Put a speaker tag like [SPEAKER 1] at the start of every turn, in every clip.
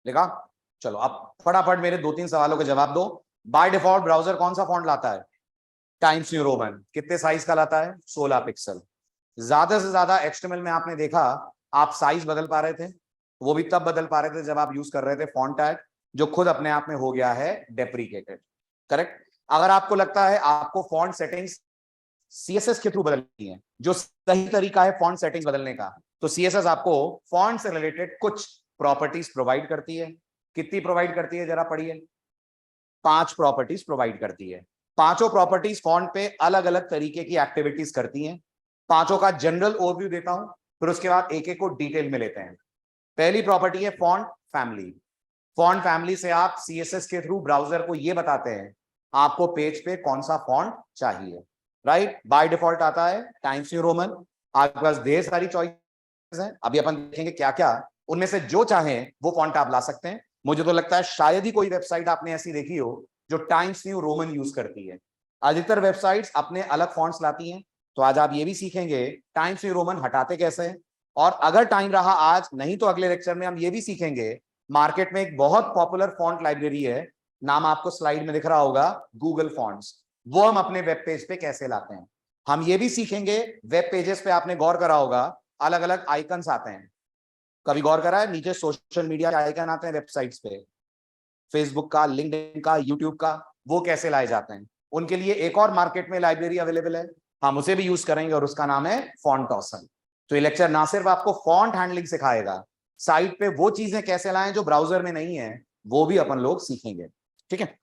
[SPEAKER 1] लिखा? चलो अब फटाफट मेरे 2-3 सवालों के जवाब दो। बाय डिफॉल्ट ब्राउजर कौन सा फॉन्ट लाता है? Times New Roman. कितने साइज का लाता है? 16 पिक्सल। ज्यादा से ज्यादा एचटीएमएल में आपने देखा आप साइज बदल पा रहे थे, वो भी तब बदल पा रहे थे जब आप यूज कर रहे थे फॉन्ट टैग, जो खुद अपने आप में हो गया है डेप्रीकेटेड। करेक्ट? अगर आपको लगता है आपको फॉन्ट सेटिंग्स सीएसएस के थ्रू बदलनी है, जो सही तरीका है फॉन्ट सेटिंग्स बदलने का, तो सीएसएस आपको फॉन्ट से रिलेटेड कुछ प्रॉपर्टीज प्रोवाइड करती है। कितनी प्रोवाइड करती है जरा पढ़िए। 5 प्रॉपर्टीज प्रोवाइड करती है। पांचों प्रॉपर्टीज फॉन्ट पे अलग अलग तरीके की एक्टिविटीज करती हैं। पांचों का जनरल ओवरव्यू देता हूं, फिर उसके बाद एक एक को डिटेल में लेते हैं। पहली प्रॉपर्टी है फॉन्ट फैमिली। फॉन्ट फैमिली से आप सीएसएस के थ्रू ब्राउजर को यह बताते हैं आपको पेज पे कौन सा फॉन्ट चाहिए। राइट? बाय डिफॉल्ट आता है टाइम्स न्यू रोमन। आपके पास ढेर सारी चॉइस है, अभी अपन देखेंगे क्या क्या, उनमें से जो चाहें वो फॉन्ट आप ला सकते हैं। मुझे तो लगता है शायद ही कोई वेबसाइट आपने ऐसी देखी हो जो टाइम्स न्यू रोमन यूज करती है। अधिकतर वेबसाइट्स अपने अलग फॉन्ट्स लाती हैं। तो आज आप ये भी सीखेंगे टाइम्स न्यू रोमन हटाते कैसे हैं। और अगर टाइम रहा आज, नहीं तो अगले लेक्चर में हम ये भी सीखेंगे, मार्केट में एक बहुत पॉपुलर फॉन्ट लाइब्रेरी है, नाम आपको स्लाइड में दिख रहा होगा, गूगल फॉन्ट्स। वो हम अपने वेब पेज पे कैसे लाते हैं। हम ये भी सीखेंगे, वेब पेजेस पे आपने गौर करा होगा अलग अलग आइकन्स आते हैं। कभी गौर करा है नीचे सोशल मीडिया के आइकन आते हैं वेबसाइट्स पे, फेसबुक का, लिंक्डइन का, यूट्यूब का, वो कैसे लाए जाते हैं। उनके लिए एक और मार्केट में लाइब्रेरी अवेलेबल है, हम उसे भी यूज करेंगे और उसका नाम है फॉन्टॉसन। तो ये लेक्चर ना सिर्फ आपको फॉन्ट हैंडलिंग सिखाएगा, साइट पे वो चीजें कैसे लाएं जो ब्राउजर में नहीं है, वो भी अपन लोग सीखेंगे। ठीक है?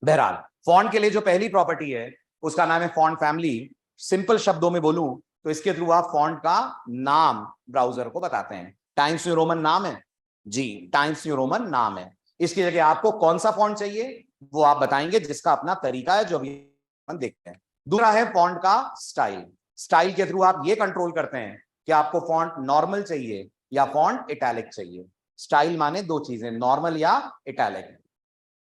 [SPEAKER 1] बहरहाल फॉन्ट के लिए जो पहली प्रॉपर्टी है उसका नाम है फॉन्ट फैमिली। सिंपल शब्दों में बोलूं तो इसके थ्रू आप फॉन्ट का नाम ब्राउजर को बताते हैं। टाइम्स न्यू रोमन नाम है जी, टाइम्स न्यू रोमन नाम है। इसकी जगह आपको कौन सा फॉन्ट चाहिए वो आप बताएंगे, जिसका अपना तरीका है जो अभी हम देखते हैं। दूसरा है फॉन्ट का स्टाइल। स्टाइल के थ्रू आप ये कंट्रोल करते हैं कि आपको फॉन्ट नॉर्मल चाहिए या फॉन्ट इटैलिक चाहिए। स्टाइल माने दो चीजें, नॉर्मल या इटैलिक।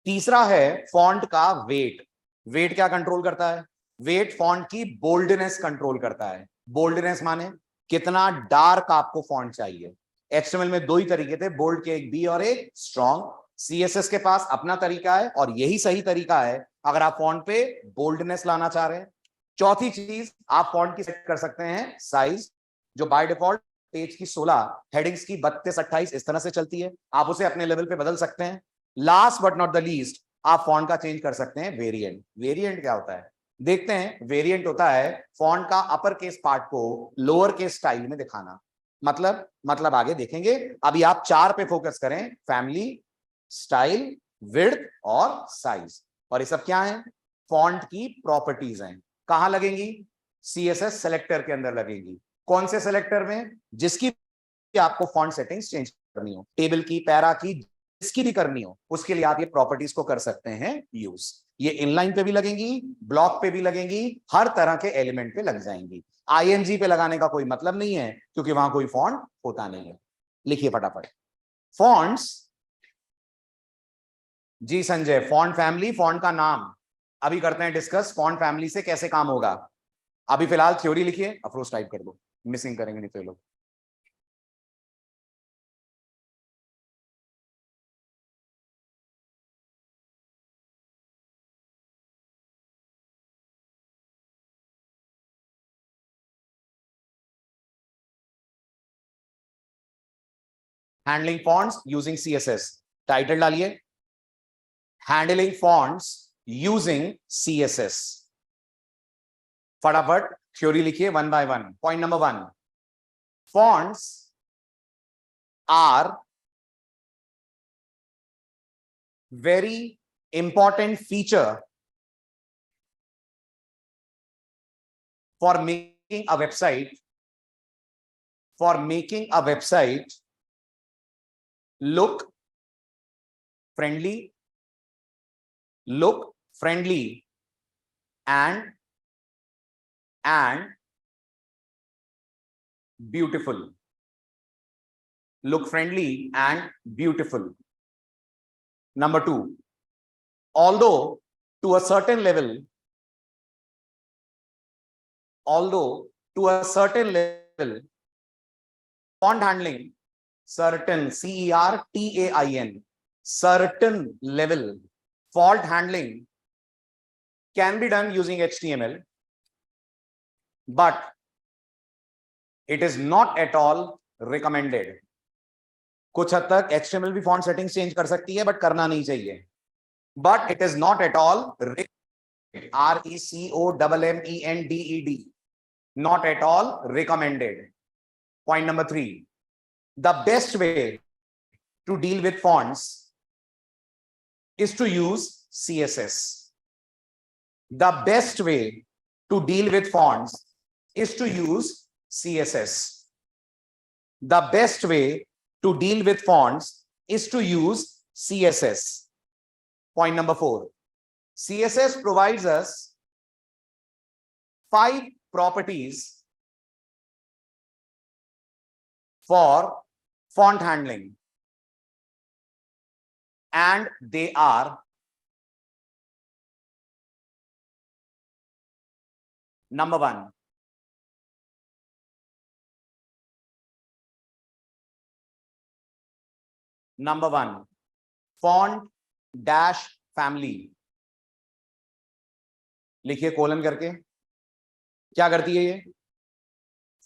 [SPEAKER 1] तीसरा है फॉन्ट का वेट। वेट क्या कंट्रोल करता है? वेट फॉन्ट की बोल्डनेस कंट्रोल करता है। बोल्डनेस माने कितना डार्क आपको फॉन्ट चाहिए। एचटीएमएल में दो ही तरीके थे, बोल्ड के, एक बी और एक स्ट्रॉन्ग। सीएसएस के पास अपना तरीका है और यही सही तरीका है अगर आप फॉन्ट पे बोल्डनेस लाना चाह रहे हैं। चौथी चीज, आप फॉन्ट की सेट कर सकते हैं साइज, जो बाय डिफॉल्ट पेज की 16, हेडिंग्स की 32-28 इस तरह से चलती है, आप उसे अपने लेवल पे बदल सकते हैं। Last but not the least, आप फॉन्ट का चेंज कर सकते हैं वेरिएंट। वेरिएंट क्या होता है देखते हैं। वेरिएंट होता है फॉन्ट का अपर केस पार्ट को लोअर केस स्टाइल में दिखाना। मतलब आगे देखेंगे। अभी आप 4 पे फोकस करें, फैमिली, स्टाइल, विड्थ और साइज। और ये सब क्या है? फॉन्ट की प्रॉपर्टीज हैं। कहां लगेंगी? सीएसएस सेलेक्टर के अंदर लगेंगी। कौन से सेलेक्टर में? जिसकी आपको फॉन्ट सेटिंग्स चेंज करनी हो, टेबल की, पैरा की, जिसकी भी करनी हो, उसके लिए आप ये प्रॉपर्टीज को कर सकते हैं यूज। ये इनलाइन पे भी लगेंगी, ब्लॉक पे भी लगेंगी, हर तरह के एलिमेंट पे लग जाएंगी। आईएनजी पे लगाने का कोई मतलब नहीं है क्योंकि वहां कोई फॉन्ट होता नहीं है। लिखिए फटाफट फॉन्ट्स। जी संजय, फॉन्ट फैमिली, फॉन्ट का नाम अभी करते हैं डिस्कस, फॉन्ट फैमिली से कैसे काम होगा। अभी फिलहाल थ्योरी लिखिए, अफरोज टाइप कर दो, मिसिंग करेंगे नहीं तो ये लोग। Handling fonts using CSS, title डालिए हैंडलिंग फॉन्ट्स यूजिंग सीएसएस। फटाफट थ्योरी लिखिए one by one. Point number 1, fonts are very important feature for making a website, look friendly, and beautiful. Look friendly and beautiful. Number 2, although to a certain level, font handling certain, CERTAIN, certain level fault handling can be done using HTML, but it is not at all recommended. कुछ हद तक HTML भी font settings change कर सकती है, but करना नहीं चाहिए. But it is not at all RECOMMENDED, not at all recommended. Point number 3, the best way to deal with fonts is to use CSS. The best way to deal with fonts is to use CSS. The best way to deal with fonts is to use CSS. Point number 4, CSS provides us 5 properties for font handling, and they are: number 1, font dash family. लिखिए colon करके. क्या करती है ये?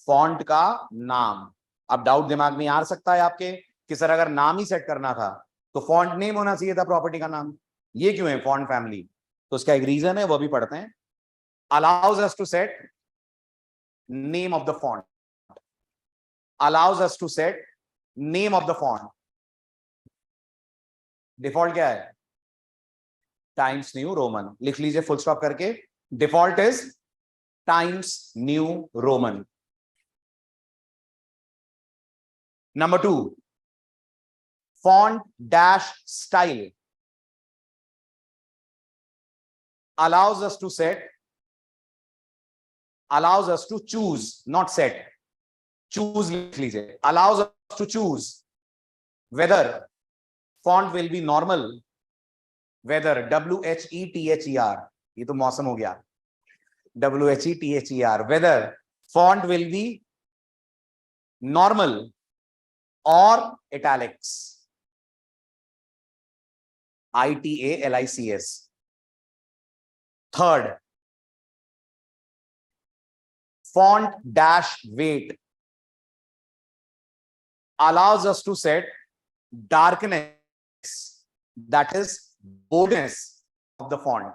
[SPEAKER 1] Font का नाम. अब doubt दिमाग में आ सकता है आपके कि सर अगर नाम ही सेट करना था तो फॉन्ट नेम होना चाहिए था प्रॉपर्टी का नाम, ये क्यों है फॉन्ट फैमिली? तो उसका एक रीजन है, वो भी पढ़ते हैं. allows us to set name of the font. allows us to set name of the font. Default क्या है? Times New Roman. लिख लीजिए फुल स्टॉप करके. Default is times New Roman. Number 2, font dash style allows us to choose, not set, choose लिख लीजिए. allows us to choose whether font will be normal, whether WHETHER, ये तो मौसम हो गया, WHETHER, whether font will be normal or italics, ITALICS. Third, font dash weight allows us to set darkness, that is boldness of the font.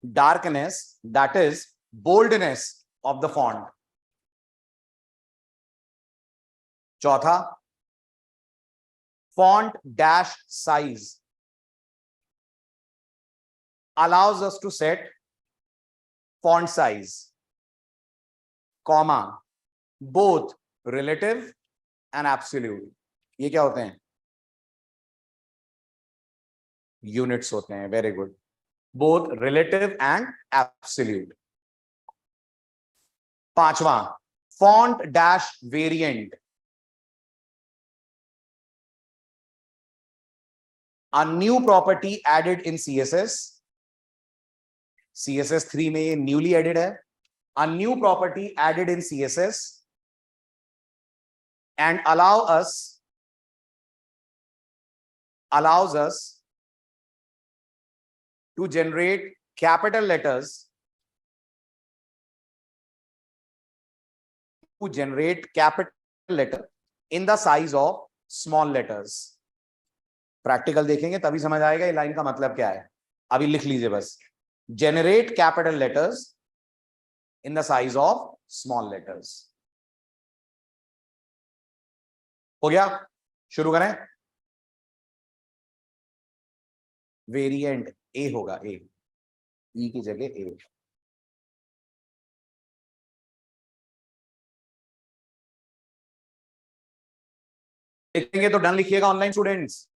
[SPEAKER 1] Darkness, that is boldness of the font. चौथा, font dash size allows us to set font size, comma, both relative and absolute. ये क्या होते हैं? Units होते हैं. Very good. Both relative and absolute. पांचवा, font dash variant. A new property added in CSS. CSS 3 में ये newly added है. A new property added in CSS and allows us to generate capital letters, in the size of small letters. Practical देखेंगे तभी समझ आएगा ये line का मतलब क्या है. अभी लिख लीजिए बस. Generate capital letters in the size of small letters. हो गया? शुरू करें. वेरिएंट ए होगा. ए, ई की जगह ए. लिखेंगे तो डन लिखिएगा ऑनलाइन स्टूडेंट्स.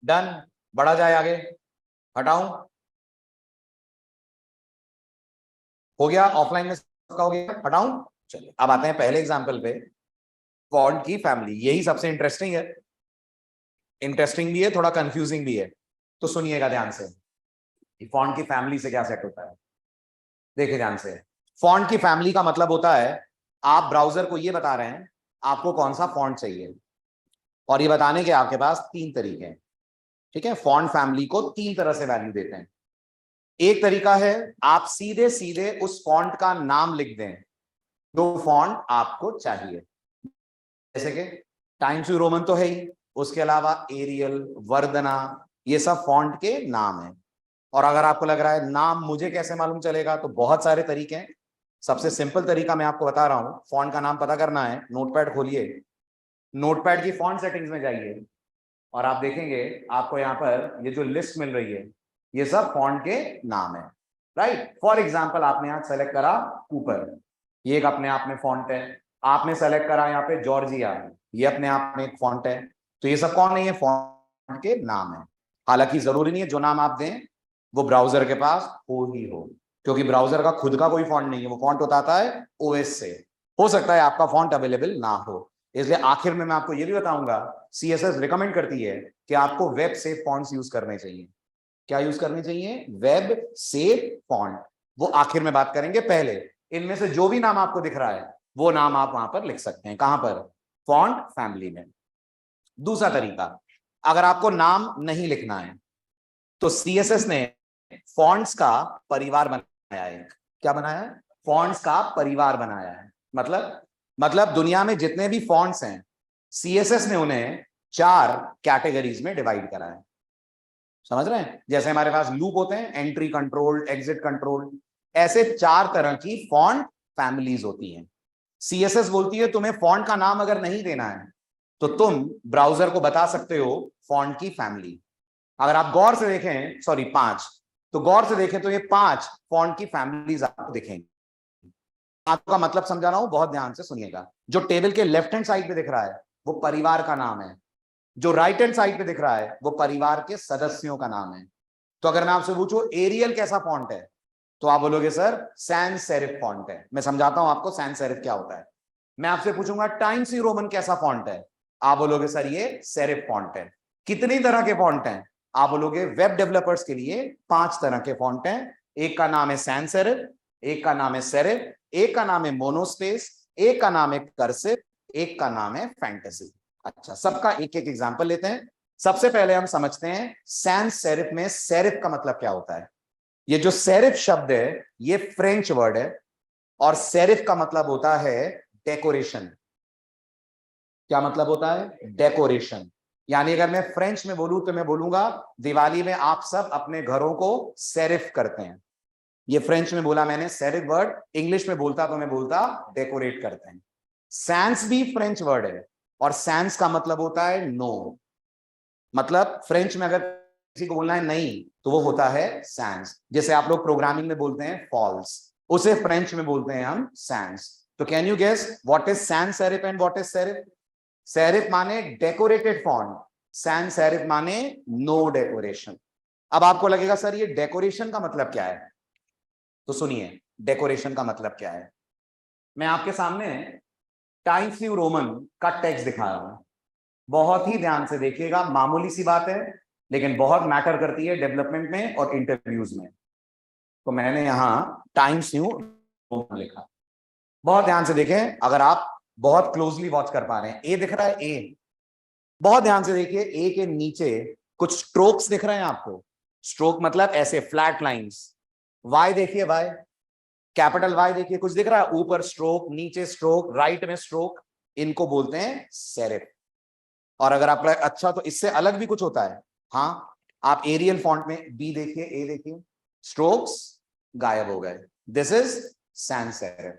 [SPEAKER 1] डन, बढ़ा जाए आगे, हटाऊं, हो गया, ऑफलाइन में सबका हो गया, हटाऊं। चलिए अब आते हैं पहले एग्जांपल पे, फॉन्ट की फैमिली। यही सबसे इंटरेस्टिंग है, इंटरेस्टिंग भी है, थोड़ा कंफ्यूजिंग भी है, तो सुनिएगा ध्यान से, फॉन्ट की फैमिली से क्या सेट होता है। देखिए ध्यान से, फॉन्ट की फैमिली का मतलब होता है आप ब्राउजर को ये बता रहे हैं आपको कौन सा फॉन्ट चाहिए, और ये बताने के आपके पास तीन तरीके हैं। ठीक है, फॉन्ट फैमिली को तीन तरह से वैल्यू देते हैं। एक तरीका है आप सीधे सीधे उस फॉन्ट का नाम लिख दें जो फॉन्ट आपको चाहिए, जैसे कि टाइम्स न्यू रोमन तो है ही, उसके अलावा एरियल, वर्दना, ये सब फॉन्ट के नाम है। और अगर आपको लग रहा है नाम मुझे कैसे मालूम चलेगा, तो बहुत सारे तरीके हैं। सबसे सिंपल तरीका मैं आपको बता रहा हूं, फॉन्ट का नाम पता करना है, नोटपैड खोलिए, नोटपैड की फॉन्ट सेटिंग्स में जाइए, और आप देखेंगे आपको यहाँ पर ये जो लिस्ट मिल रही है ये सब फॉन्ट के नाम है, राइट। फॉर एग्जांपल आपने यहाँ सेलेक्ट करा कूपर, ये एक अपने आप में फॉन्ट है। आपने सेलेक्ट करा यहाँ पे जॉर्जिया, ये अपने आप में एक फॉन्ट है। तो ये सब कौन नहीं है, फॉन्ट के नाम है। हालांकि जरूरी नहीं है जो नाम आप दें वो ब्राउजर के पास हो ही हो, क्योंकि ब्राउजर का खुद का कोई फॉन्ट नहीं है, वो फॉन्ट होता है ओएस से। हो सकता है आपका फॉन्ट अवेलेबल ना हो, इसलिए आखिर में मैं आपको ये भी बताऊंगा, सीएसएस रिकमेंड करती है कि आपको वेब सेफ फॉन्ट्स यूज करने चाहिए। क्या यूज करने चाहिए, वेब सेफ फॉन्ट। वो आखिर में बात करेंगे, पहले इनमें से जो भी नाम आपको दिख रहा है वो नाम आप वहां पर लिख सकते हैं, कहां पर, फॉन्ट फैमिली में। दूसरा तरीका, अगर आपको नाम नहीं लिखना है तो सीएसएस ने फॉन्ट्स का परिवार बनाया है। क्या बनाया है, फॉन्ट्स का परिवार बनाया है। मतलब दुनिया में जितने भी फॉन्ट्स हैं सीएसएस ने उन्हें 4 कैटेगरीज में डिवाइड करा है। समझ रहे हैं, जैसे हमारे पास लूप होते हैं, एंट्री कंट्रोल, एग्जिट कंट्रोल, ऐसे 4 तरह की फॉन्ट फैमिलीज होती हैं। सीएसएस बोलती है तुम्हें फॉन्ट का नाम अगर नहीं देना है तो तुम ब्राउजर को बता सकते हो फॉन्ट की फैमिली। अगर आप गौर से देखें, सॉरी 5, तो गौर से देखें तो ये 5 फॉन्ट की फैमिलीज आपको दिखेंगी। आपका मतलब समझा रहा हूं, बहुत ध्यान से सुनिएगा। जो टेबल के लेफ्ट हैंड साइड पे दिख रहा है वो परिवार का नाम है, जो राइट हैंड साइड पे दिख रहा है वो परिवार के सदस्यों का नाम है। तो अगर मैं आपसे पूछूं एरियल कैसा फॉन्ट है, तो आप बोलोगे सर सैंस सेरिफ फॉन्ट है। मैं समझाता हूं आपको सैंस सेरिफ क्या होता है। मैं आपसे पूछूंगा टाइम्स न्यू रोमन कैसा फॉन्ट है, आप बोलोगे सर ये सेरिफ फॉन्ट है। कितनी तरह के फॉन्ट हैं, आप बोलोगे वेब डेवलपर्स के लिए 5 तरह के फॉन्ट हैं। एक का नाम है सैंस सेरिफ, एक का नाम है सेरिफ, एक का नाम है मोनोस्पेस, एक का नाम है कर्सिव, एक का नाम है फैंटेसी। अच्छा, सबका एक एक एग्जांपल लेते हैं। सबसे पहले हम समझते हैं सैंस सेरिफ में सेरिफ का मतलब क्या होता है। ये जो सेरिफ शब्द है ये फ्रेंच वर्ड है, और सेरिफ का मतलब होता है डेकोरेशन। क्या मतलब होता है, डेकोरेशन। यानी अगर मैं फ्रेंच में बोलूं तो मैं बोलूंगा दिवाली में आप सब अपने घरों को सेरिफ करते हैं। ये फ्रेंच में बोला मैंने सेरिफ वर्ड, इंग्लिश में बोलता तो मैं बोलता डेकोरेट करते हैं। सैंस भी फ्रेंच वर्ड है, और सैंस का मतलब होता है नो। मतलब फ्रेंच में अगर किसी को बोलना है नहीं तो वो होता है सैंस। जैसे आप लोग प्रोग्रामिंग में बोलते हैं फॉल्स, उसे फ्रेंच में बोलते हैं हम सैंस। तो can you guess what is sans serif and what is serif. Serif माने डेकोरेटेड फॉन्ट, सैंस सेरिफ माने नो डेकोरेशन। अब आपको लगेगा सर ये डेकोरेशन का मतलब क्या है, तो सुनिए डेकोरेशन का मतलब क्या है। मैं आपके सामने टाइम्स न्यू रोमन का टेक्स्ट दिखा रहा हूं, बहुत ही ध्यान से देखिएगा, मामूली सी बात है लेकिन बहुत मैटर करती है डेवलपमेंट में और इंटरव्यूज में। तो मैंने यहां टाइम्स न्यू रोमन लिखा, बहुत ध्यान से देखें, अगर आप बहुत क्लोजली वॉच कर पा रहे हैं, ए दिख रहा है, ए बहुत ध्यान से देखिए, ए के नीचे कुछ स्ट्रोक्स दिख रहे हैं आपको। स्ट्रोक मतलब ऐसे फ्लैट लाइंस। वाई देखिए, वाई कैपिटल वाई देखिए, कुछ दिख रहा है, ऊपर स्ट्रोक, नीचे स्ट्रोक, राइट में स्ट्रोक, इनको बोलते हैं सेरिफ। और अगर आप अच्छा तो इससे अलग भी कुछ होता है। हाँ, आप एरियल फॉन्ट में बी देखिए, ए देखिए, स्ट्रोक्स गायब हो गए, दिस इज सैंस सेरिफ।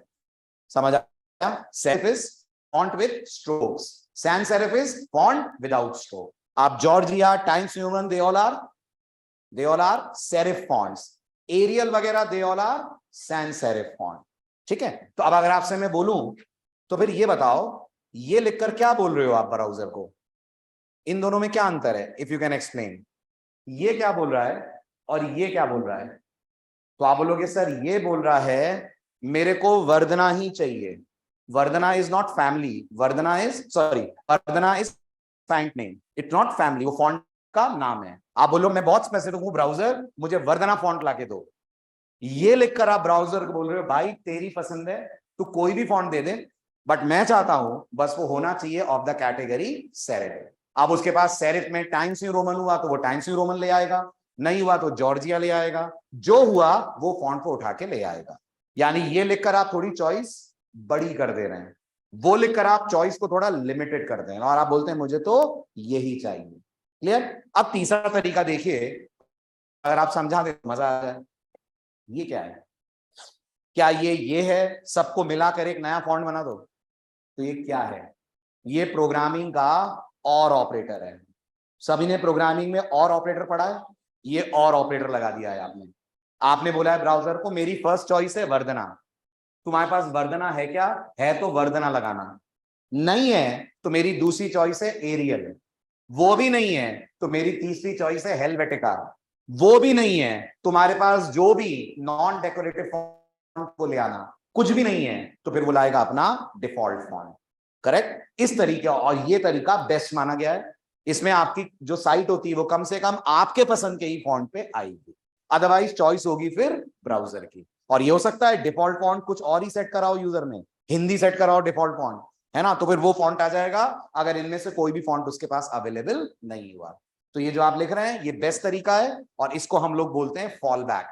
[SPEAKER 1] समझ आया, serif is font with strokes, sans serif is font without stroke. आप Georgia, Times New Roman, they all are serif fonts. Arial वगैरह they all are sans serif font. ठीक है, तो अब अगर आपसे मैं बोलूं तो फिर ये बताओ, ये लिखकर क्या बोल रहे हो आप ब्राउजर को, इन दोनों में क्या अंतर है, इफ यू कैन एक्सप्लेन। ये क्या बोल रहा है और ये क्या बोल रहा है? तो आप बोलोगे सर ये बोल रहा है मेरे को वर्धना ही चाहिए। Verdana is not family, Verdana is sorry, Verdana is font name, it's not family, वो फॉन्ट का नाम है। आप बोलो मैं बहुत स्पेसिफिक हूं ब्राउजर, मुझे वर्धना फॉन्ट लाके दो। ये लिखकर आप ब्राउजर को बोल रहे हो भाई तेरी पसंद है, तू कोई भी फॉन्ट दे दे, बट मैं चाहता हूं बस वो होना चाहिए ऑफ द कैटेगरी सेरिफ। अब उसके पास सेरिफ में टाइम्स न्यू रोमन हुआ तो वो टाइम्स न्यू रोमन ले आएगा, नहीं हुआ तो जॉर्जिया ले आएगा, जो हुआ वो फॉन्ट को उठा के ले आएगा। यानी ये लिखकर आप थोड़ी चॉइस बड़ी कर दे रहे हैं, वो लिखकर आप चॉइस को थोड़ा लिमिटेड कर दें और आप बोलते हैं मुझे तो यही चाहिए। क्लियर? अब तीसरा तरीका देखिए, अगर आप समझा दे मजा आ जाए। ये क्या है? क्या ये है सबको मिलाकर एक नया फॉन्ट बना दो? तो ये क्या है? ये प्रोग्रामिंग का और ऑपरेटर है। सभी ने प्रोग्रामिंग में और ऑपरेटर पढ़ा है, ये और ऑपरेटर लगा दिया है आपने। आपने बोला है ब्राउजर को मेरी फर्स्ट चॉइस है वर्धना, तुम्हारे पास वर्धना है क्या? है तो वर्धना लगाना, नहीं है तो मेरी दूसरी चॉइस है एरियल, वो भी नहीं है तो मेरी तीसरी चॉइस है हेलवेटिका, वो भी नहीं है, तुम्हारे पास जो भी नॉन डेकोरेटिव फॉन्ट को ले आना, कुछ भी नहीं है तो फिर बुलाएगा अपना डिफॉल्ट फॉन्ट। करेक्ट? इस तरीके, और ये तरीका बेस्ट माना गया है। इसमें आपकी जो साइट होती है वो कम से कम आपके पसंद के ही फॉन्ट पे आएगी, अदरवाइज चॉइस होगी फिर ब्राउजर की। और ये हो सकता है डिफॉल्ट फॉन्ट कुछ और ही सेट कराओ यूजर ने, हिंदी सेट कराओ डिफॉल्ट फॉन्ट, है ना, तो फिर वो फॉन्ट आ जाएगा अगर इनमें से कोई भी फॉन्ट उसके पास अवेलेबल नहीं हुआ। तो ये जो आप लिख रहे हैं ये बेस्ट तरीका है और इसको हम लोग बोलते हैं फॉल बैक।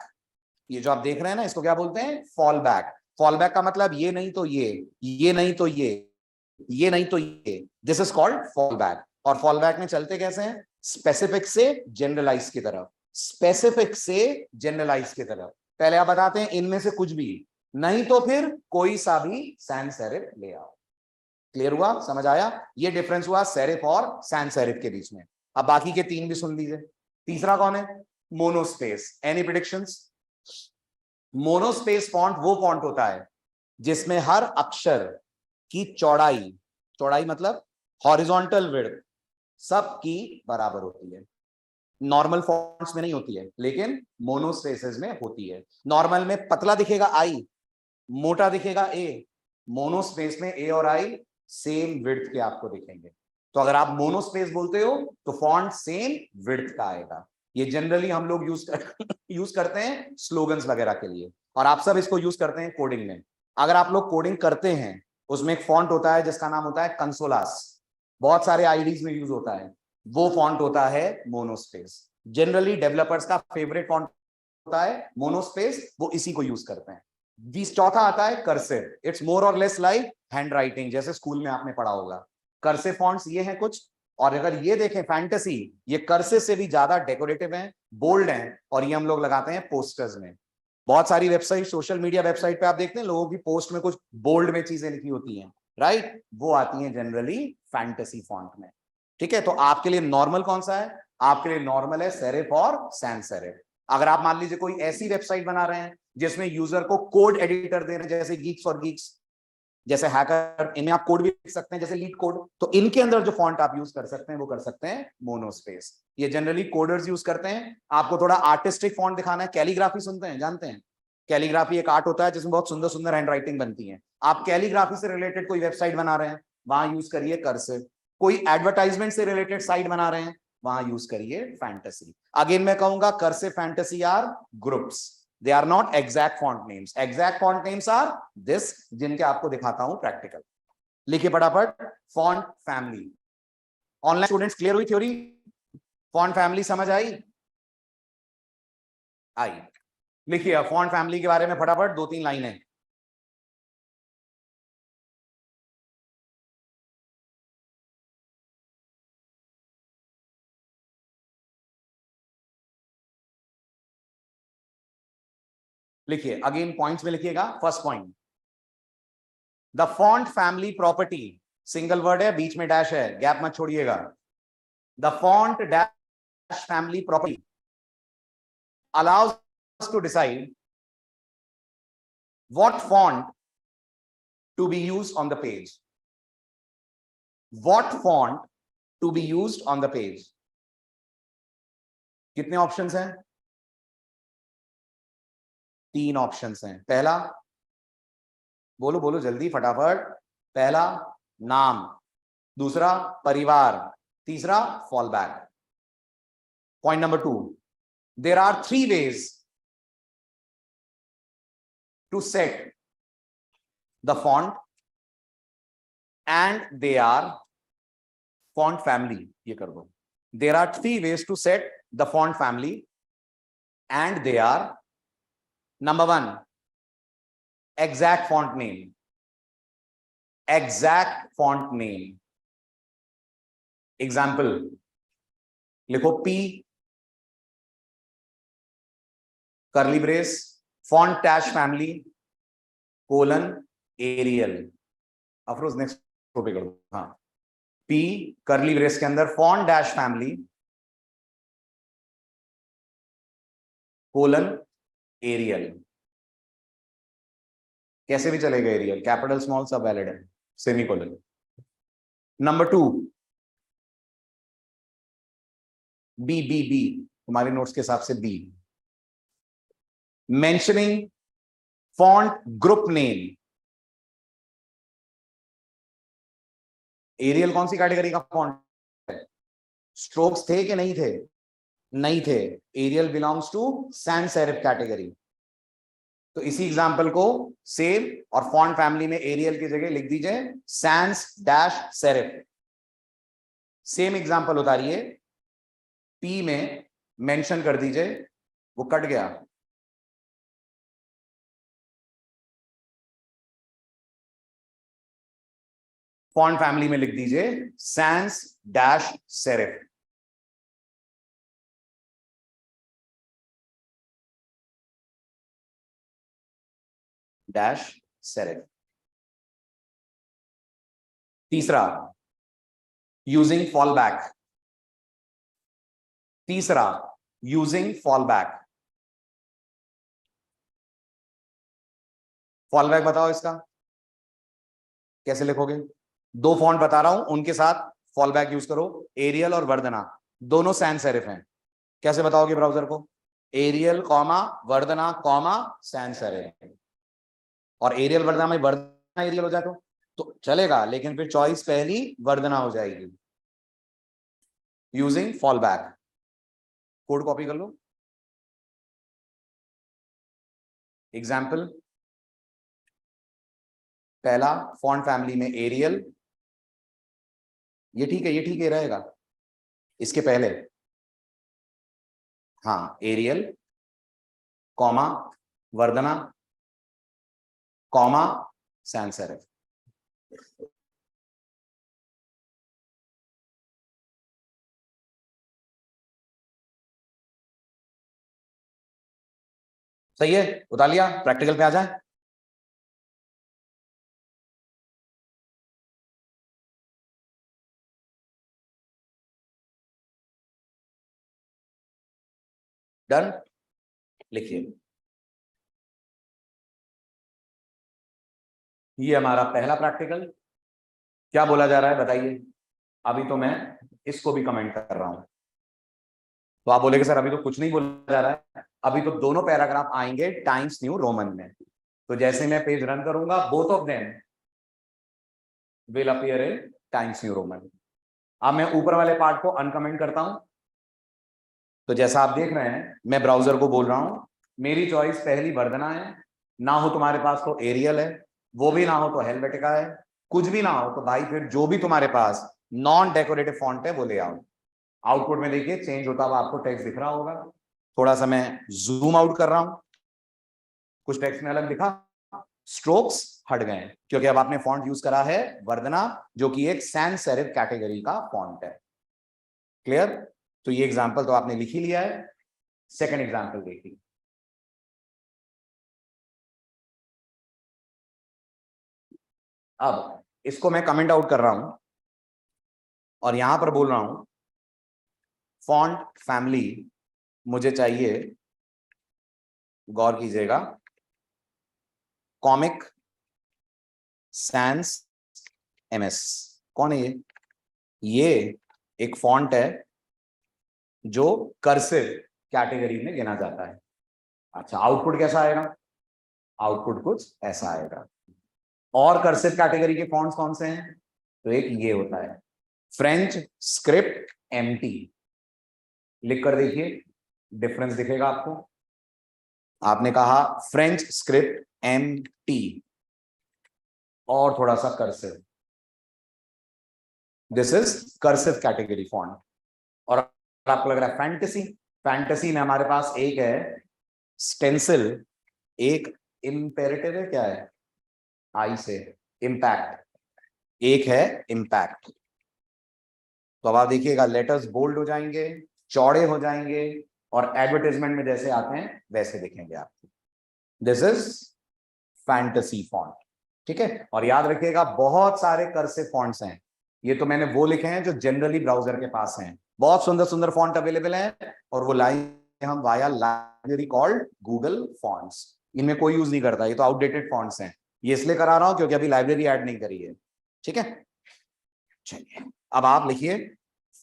[SPEAKER 1] ये जो आप देख रहे हैं ना इसको क्या बोलते हैं? Fall back. फॉल बैक का मतलब ये नहीं तो ये नहीं तो ये नहीं तो ये, this is called fall back. और फॉल बैक में चलते कैसे हैं? स्पेसिफिक से जनरलाइज की तरफ, स्पेसिफिक से जनरलाइज की तरफ। पहले आप बताते हैं इनमें से कुछ भी, नहीं तो फिर कोई सा भी सैंस सेरिफ ले आओ। क्लियर हुआ? समझ आया? ये डिफरेंस हुआ सेरिफ और सैंस सेरिफ के बीच में। अब बाकी के तीन भी सुन लीजिए। तीसरा कौन है? Monospace. Any predictions? Monospace font वो फॉन्ट होता है जिसमें हर अक्षर की चौड़ाई, चौड़ाई मतलब हॉरिजॉन्टल विड्थ, सबकी बराबर होती है। नॉर्मल फॉन्ट्स में नहीं होती है लेकिन मोनोस्पेसेस में होती है। नॉर्मल में पतला दिखेगा आई, मोटा दिखेगा ए, मोनोस्पेस में ए और आई सेम विड्थ के आपको दिखेंगे। तो अगर आप मोनोस्पेस बोलते हो तो फॉन्ट सेम विड्थ का आएगा। ये जनरली हम लोग यूज करते हैं स्लोगन्स वगैरह के लिए, और आप सब इसको यूज करते हैं कोडिंग में। अगर आप लोग कोडिंग करते हैं उसमें एक फॉन्ट होता है जिसका नाम होता है कंसोलास, बहुत सारे आईडीज में यूज होता है, वो फॉन्ट होता है मोनोस्पेस। जनरली डेवलपर्स का फेवरेट फॉन्ट होता है मोनोस्पेस, वो इसी को यूज करते हैं। चौथा आता है कर्सिव। इट्स मोर और लेस लाइक हैंड राइटिंग, जैसे स्कूल में आपने पढ़ा होगा। कर्सिव फॉन्ट्स ये हैं कुछ, और अगर ये देखें फैंटेसी, ये कर्सिव से भी ज्यादा डेकोरेटिव हैं, बोल्ड हैं, और ये हम लोग लगाते हैं पोस्टर्स में। बहुत सारी वेबसाइट, सोशल मीडिया वेबसाइट पे आप देखते हैं लोगों की पोस्ट में कुछ बोल्ड में चीजें लिखी होती हैं, राइट? वो आती हैं जनरली फैंटेसी फॉन्ट में। ठीक है, तो आपके लिए नॉर्मल कौन सा है? आपके लिए नॉर्मल है सेरिफ और सैंस सेरिफ। अगर आप मान लीजिए कोई ऐसी वेबसाइट बना रहे हैं जिसमें यूजर को कोड एडिटर दे रहे हैं, जैसे गीक्स फॉर गीक्स, जैसे हैकर, इनमें आप कोड भी लिख सकते हैं जैसे लीड कोड, तो इनके अंदर जो फॉन्ट आप यूज कर सकते हैं वो कर सकते हैं मोनोस्पेस। ये जनरली कोडर्स यूज करते हैं। आपको थोड़ा आर्टिस्टिक फॉन्ट दिखाना है, कैलीग्राफी सुनते हैं, जानते हैं? कैलीग्राफी एक आर्ट होता है जिसमें बहुत सुंदर सुंदर हैंड राइटिंग बनती है। आप कैलीग्राफी से रिलेटेड कोई वेबसाइट बना रहे हैं, वहां यूज करिए कर्सिव। कोई एडवर्टाइजमेंट से रिलेटेड साइट बना रहे हैं, वहां यूज करिए फैंटेसी। अगेन मैं कहूंगा cursive fantasy are groups, they are not exact font names. Exact font names are this, जिनके आपको दिखाता हूं प्रैक्टिकल। लिखिए फटाफट, font family. Online students clear हुई थ्योरी? फॉन्ट फैमिली समझ आई? आई। लिखिए फॉन्ट फैमिली के बारे में फटाफट 2-3 लाइनें। लिखिए अगेन पॉइंट्स में लिखिएगा। First point, the font family property, single word है, बीच में डैश है, गैप मत छोड़िएगा। The font dash family property allows us to decide what font to be used on the page. What font to be used on the page. कितने options हैं? 3 options हैं। पहला, बोलो बोलो जल्दी फटाफट। पहला नाम, दूसरा परिवार, तीसरा fall back. Point number 2, there are 3 ways to set the font and they are font family। ये कर दो। There are 3 ways to set the font family and they are: number 1, exact font name। exact font name, example लिखो P curly brace font dash family colon Arial. Afroz next पे कर दो। हाँ, P curly brace के अंदर font dash family colon Arial. कैसे भी चलेगा एरियल, कैपिटल स्मॉल सब वैलिड है, semicolon. Number 2, B B B, तुम्हारे नोट्स के हिसाब से B, mentioning font group name. Arial कौन सी कैटेगरी का फॉन्ट है? स्ट्रोक्स थे कि नहीं थे? नहीं थे। Aerial belongs to sans serif category. तो इसी एग्जांपल को सेव और फॉन्ट फैमिली में एरियल की जगह लिख दीजिए sans dash serif. Same example उतारिए, पी में मेंशन कर दीजिए, वो कट गया। फॉन्ट फैमिली में लिख दीजिए sans dash serif. Dash serif. तीसरा, यूजिंग फॉल बैक। तीसरा, using fall back. Fall back बताओ इसका कैसे लिखोगे? 2 फॉन्ट बता रहा हूं, उनके साथ फॉल बैक यूज करो। एरियल और वर्धना दोनों सैंस सेरिफ हैं। कैसे बताओगे ब्राउजर को? Aerial comma Vardhana comma sans serif. और एरियल वर्धना में वर्धना एरियल हो जाए तो चलेगा, लेकिन फिर चॉइस पहली वर्धना हो जाएगी। Using fall back. Code copy कर लो। एग्जाम्पल, पहला फॉन्ट फैमिली में एरियल, ये ठीक है, ये ठीक है रहेगा। इसके पहले हाँ aerial comma Vardhana comma sans serif. सही है, उतार लिया। प्रैक्टिकल पे आ जाए। डन, लिखिए। ये हमारा पहला प्रैक्टिकल। क्या बोला जा रहा है बताइए? अभी तो मैं इसको भी कमेंट कर रहा हूं, तो आप बोलेंगे सर अभी तो कुछ नहीं बोला जा रहा है। अभी तो दोनों पैराग्राफ आएंगे टाइम्स न्यू रोमन में। तो जैसे मैं पेज रन करूंगा, both of them will appear in times New Roman. अब मैं ऊपर वाले पार्ट को अनकमेंट करता हूं। तो जैसा आप देख रहे हैं, मैं ब्राउजर को बोल रहा हूं मेरी चॉइस पहली वर्धना है, ना हो तुम्हारे पास तो एरियल है, वो भी ना हो तो हेलवेटिका है, कुछ भी ना हो तो भाई फिर जो भी तुम्हारे पास नॉन डेकोरेटिव फॉन्ट है वो ले आओ। आउटपुट में देखिए चेंज होता हुआ आपको टेक्स्ट दिख रहा होगा। थोड़ा सा मैं जूम आउट कर रहा हूं, कुछ टेक्स्ट में अलग दिखा, स्ट्रोक्स हट गए क्योंकि अब आपने फॉन्ट यूज करा है वर्धना, जो कि एक सैंस सेरिफ कैटेगरी का फॉन्ट है। क्लियर? तो ये एग्जांपल तो आपने लिख ही लिया है। सेकंड एग्जांपल देखिए। अब इसको मैं कमेंट आउट कर रहा हूं और यहां पर बोल रहा हूं फॉन्ट फैमिली मुझे चाहिए, गौर कीजिएगा, कॉमिक सैंस एमएस। कौन है ये? एक फॉन्ट है जो कर्सिव कैटेगरी में गिना जाता है। अच्छा, आउटपुट कैसा आएगा? आउटपुट कुछ ऐसा आएगा। और कर्सिव कैटेगरी के फॉन्ट्स कौन से हैं? तो एक ये होता है फ्रेंच स्क्रिप्ट एमटी। लिख कर देखिए, डिफरेंस दिखेगा आपको। आपने कहा फ्रेंच स्क्रिप्ट एमटी और थोड़ा सा cursive, this is cursive category font. और आपको लग रहा है फैंटेसी, फैंटेसी में हमारे पास एक है स्टेंसिल, एक इंपेरेटिव है, क्या है आई से, इम्पैक्ट, एक है इम्पैक्ट। तो अब आप देखिएगा लेटर्स बोल्ड हो जाएंगे, चौड़े हो जाएंगे और एडवर्टाइजमेंट में जैसे आते हैं वैसे दिखेंगे आपको। दिस इज फैंटेसी फॉन्ट, ठीक है। और याद रखिएगा बहुत सारे कर्सिव फॉन्ट्स हैं, ये तो मैंने वो लिखे हैं जो जनरली ब्राउजर के पास हैं। बहुत सुंदर सुंदर फॉन्ट अवेलेबल हैं और वो लाइन हम via library called Google fonts, इनमें कोई यूज नहीं करता, ये तो आउटडेटेड फॉन्ट्स हैं। ये इसलिए करा रहा हूं क्योंकि अभी लाइब्रेरी ऐड नहीं करी है, ठीक है। चलिए अब आप लिखिए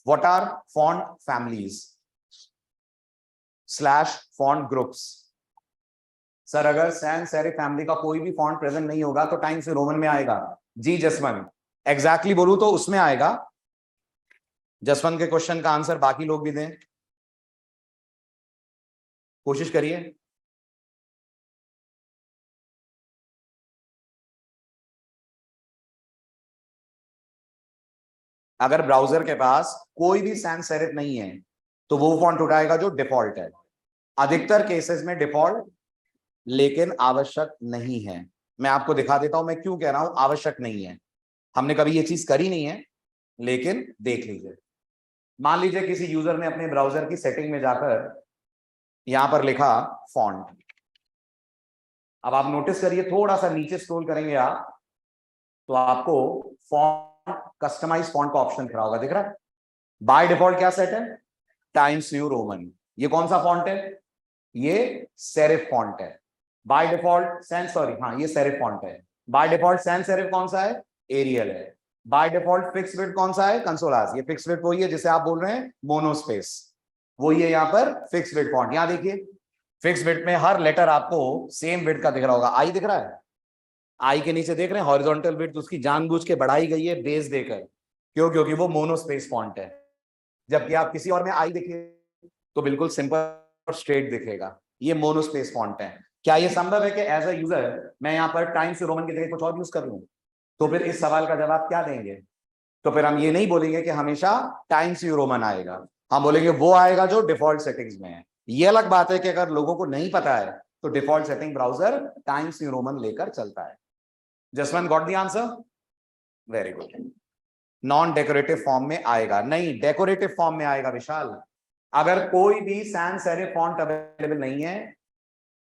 [SPEAKER 1] what are font families slash font groups. Sir अगर सैन सेरिफ फैमिली का कोई भी फॉन्ट प्रेजेंट नहीं होगा तो टाइम्स न्यू रोमन में आएगा। जी जसवंत, एग्जैक्टली बोलूं तो उसमें आएगा। जसवंत के क्वेश्चन का आंसर बाकी लोग भी दें, कोशिश करिए। अगर ब्राउजर के पास कोई भी सैन सेरिफ नहीं है तो वो फॉन्ट उठाएगा जो डिफॉल्ट है। अधिकतर केसेस में डिफॉल्ट, लेकिन आवश्यक नहीं है। मैं आपको दिखा देता हूं मैं क्यों कह रहा हूं आवश्यक नहीं है। हमने कभी ये चीज करी नहीं है, लेकिन देख लीजिए। मान लीजिए किसी यूजर ने अपने ब्राउजर की सेटिंग में जाकर यहां पर लिखा फॉन्ट। अब आप नोटिस करिए थोड़ा सा नीचे स्क्रॉल करेंगे आप तो आपको फॉन्ट कस्टमाइज फॉन्ट का ऑप्शन दिख रहा होगा, दिख रहा है। बाय डिफॉल्ट क्या सेट है? Times New Roman. ये कौन सा फॉन्ट है? ये सेरिफ फॉन्ट है। बाय डिफॉल्ट सैंस सॉरी हाँ ये सेरिफ फॉन्ट है। बाय डिफॉल्ट सैंस सेरिफ कौन सा है? एरियल है। बाय डिफॉल्ट फिक्स विड्थ कौन सा है? कंसोलास। ये फिक्स विड्थ वही है जिसे आप बोल रहे हैं मोनोस्पेस, वही है यहाँ पर फिक्स विड्थ फॉन्ट। यहाँ देखिए फिक्स विड्थ में हर लेटर आपको सेम विड्थ का दिख रहा होगा। आई दिख रहा है, आई के नीचे देख रहे हैं हॉरिजॉन्टल विड्थ उसकी जानबूझ के बढ़ाई गई है बेस देकर, क्यों? क्योंकि वो मोनोस्पेस फॉन्ट है। जबकि आप किसी और में आई देखिए तो बिल्कुल सिंपल और स्ट्रेट दिखेगा, ये मोनोस्पेस फॉन्ट है। क्या ये संभव है कि एज अ यूजर मैं यहाँ पर टाइम्स न्यू रोमन की जगह कुछ और यूज कर लूं? तो फिर इस सवाल का जवाब क्या देंगे? तो फिर हम ये नहीं बोलेंगे कि हमेशा टाइम्स न्यू रोमन आएगा, हम बोलेंगे वो आएगा जो डिफॉल्ट सेटिंग्स में है। ये अलग बात है कि अगर लोगों को नहीं पता है तो default setting browser times New Roman लेकर चलता है। Jaswant got the answer, very good. Non decorative form में आएगा नहीं, डेकोरेटिव फॉर्म में आएगा विशाल। अगर कोई भी सैंस सेरिफ फॉन्ट अवेलेबल नहीं है,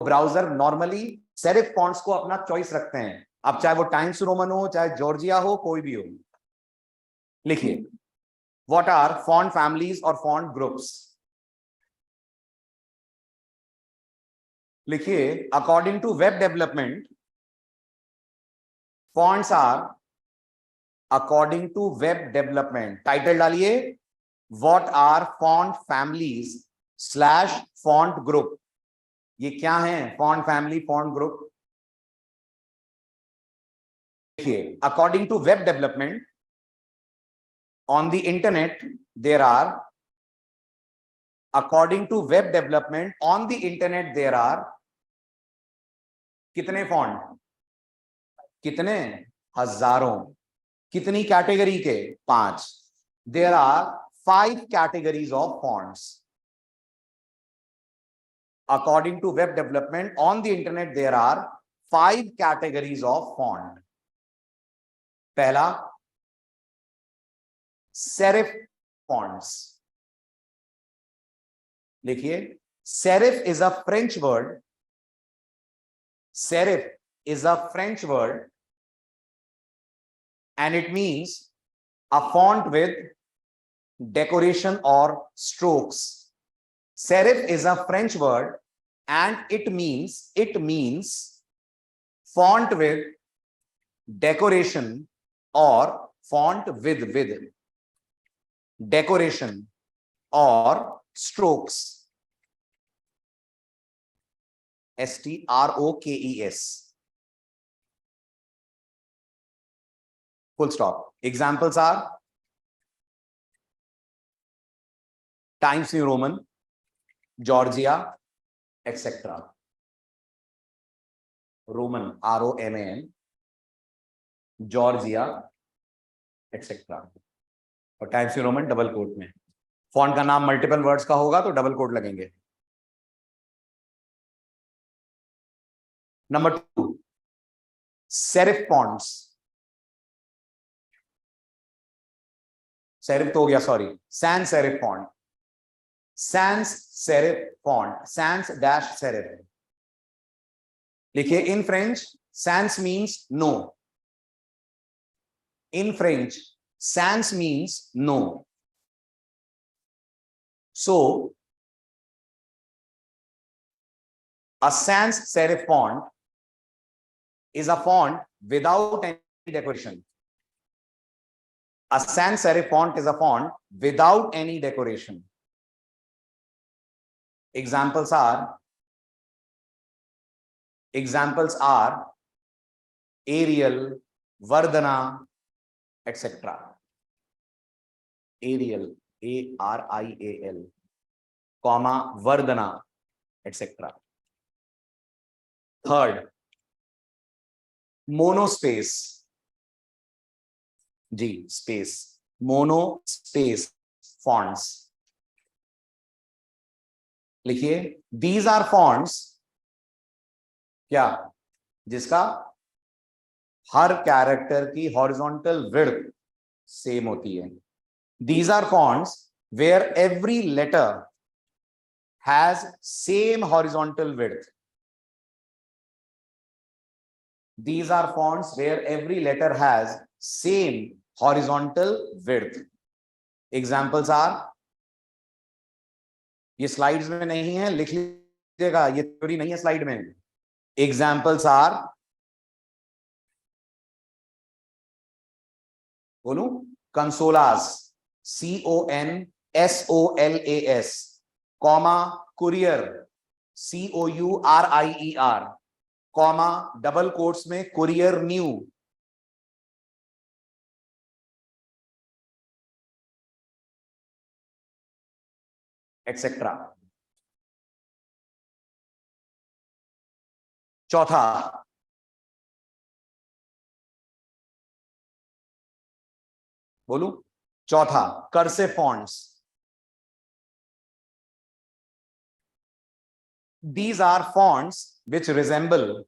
[SPEAKER 1] ब्राउजर नॉर्मली सेरिफ फॉन्ट्स को अपना चॉइस रखते हैं, अब चाहे वो टाइम्स रोमन हो चाहे जॉर्जिया हो कोई भी हो। लिखिए व्हाट आर फॉन्ट फैमिलीज और फॉन्ट ग्रुप्स। लिखिए according to web development fonts are, according to web development title डालिए what are font families slash font group. ये क्या है फॉन्ट फैमिली फॉन्ट ग्रुप? देखिए according to web development on the internet there are, according to web development on the internet there are कितने font? कितने? हजारों। कितनी category के? 5। there are 5 categories of fonts according to web development on the internet there are 5 categories of font। पहला serif fonts. लिखिए serif is a French word, serif is a French word and it means a font with decoration or strokes. Serif is a French word and it means font with decoration or font with decoration or strokes. strokes. Full stop. Examples are Times New Roman, Georgia, etc. Roman, ROMAN, Georgia, etc. और Times New Roman double quote में. Font का नाम multiple words का होगा तो double quote लगेंगे. Number 2, serif fonts. Serif तो हो गया, sorry, sans serif font. Sans serif font, sans dash serif. लिखिए, in French sans means no. In French, sans means no. So, a sans serif font is a font without any decoration. A sans serif font is a font without any decoration. Examples are Arial, Vardhana, etc. Arial, ARIAL, comma, Vardhana, etc. Third, monospace. G, space. Monospace fonts. लिखिए, these are fonts क्या, जिसका हर character की horizontal width same होती है. These are fonts where every letter has same horizontal width. These are fonts where every letter has same horizontal width. Examples are, ये slides में नहीं है, लिख लीजिएगा, ये थ्योरी नहीं है स्लाइड में. Examples are, बोलूं, कंसोलास, CONSOLAS, comma, courier, COURIER, comma, double quotes में कुरियर न्यू. एक्सेट्रा. चौथा, बोलूं, चौथा, cursive fonts. These are fonts which resemble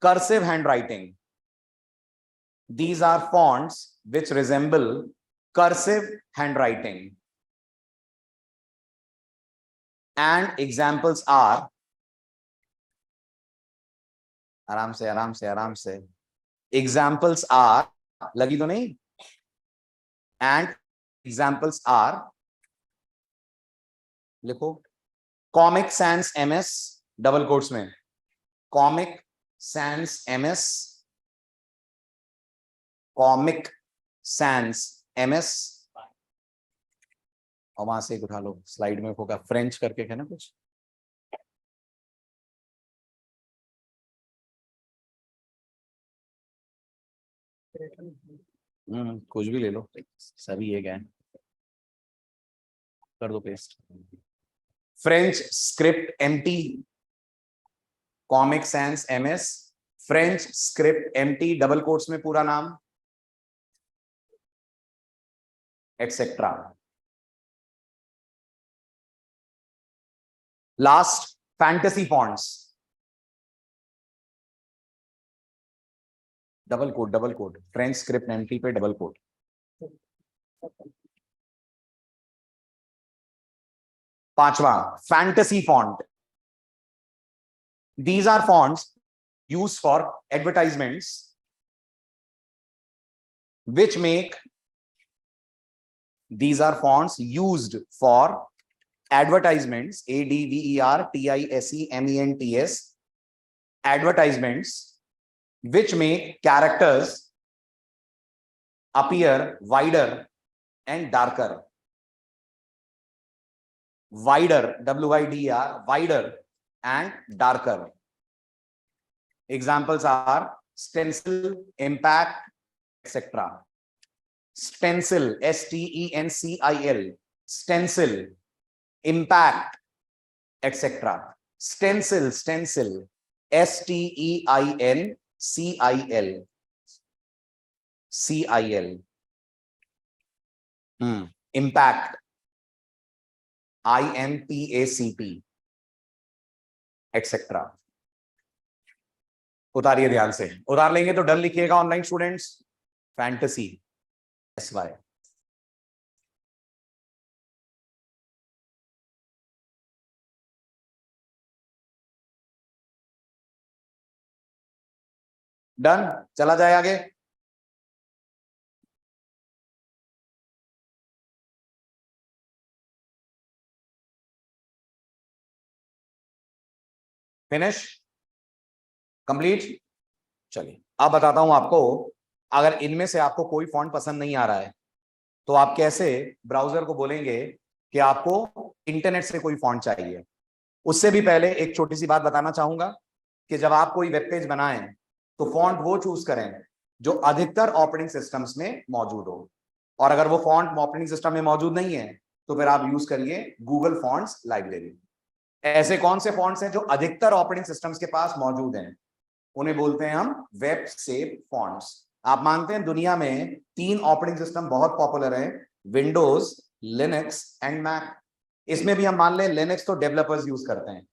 [SPEAKER 1] cursive handwriting. These are fonts which resemble cursive handwriting. And examples are, आराम से आराम से आराम से. Examples are, लगी तो नहीं? And examples are, लिखो, Comic Sans MS, double quotes में, Comic Sans MS, Comic Sans MS, और वहां से एक उठा लो, स्लाइड में होगा फ्रेंच करके है ना कुछ. कुछ भी ले लो, सभी ये क्या कर दो paste. French script MT, comic sans MS, French script MT double quotes में पूरा नाम, etcetera. Last, fantasy fonts. Double quote, French script MT पे डबल कोट. पांचवा, fantasy font. These are fonts used for advertisements which make, these are fonts used for advertisements, ADVERTISEMENTS, advertisements which make characters appear wider and darker. Wider, WIDER, wider and darker. Examples are stencil, impact, etc. Stencil, STENCIL, stencil, impact, etc. Stencil, STEINCIL, CIL. Impact, IMPACT, etc. उतारिए ध्यान से, उतार लेंगे तो done लिखिएगा online students. Fantasy, SY. Done, चला जाए आगे. Finish, complete. चलिए अब बताता हूं आपको, अगर इनमें से आपको कोई फॉन्ट पसंद नहीं आ रहा है तो आप कैसे ब्राउजर को बोलेंगे कि आपको इंटरनेट से कोई फॉन्ट चाहिए. उससे भी पहले एक छोटी सी बात बताना चाहूंगा कि जब आप कोई वेब पेज बनाएं तो फॉन्ट वो चूज करें जो अधिकतर ऑपरेटिंग सिस्टम्स में मौजूद हो. और अगर वो फॉन्ट ऑपरेटिंग सिस्टम में मौजूद नहीं है तो फिर आप यूज करिए गूगल फॉन्ट्स लाइब्रेरी. ऐसे कौन से फॉन्ट्स हैं जो अधिकतर ऑपरेटिंग सिस्टम्स के पास मौजूद हैं? उन्हें बोलते हैं हम वेब सेफ फॉन्ट्स. आप मानते हैं दुनिया में 3 ऑपरेटिंग सिस्टम बहुत पॉपुलर हैं, विंडोज, लिनक्स एंड मैक. इसमें भी हम मान लें लिनक्स तो डेवलपर्स यूज करते हैं,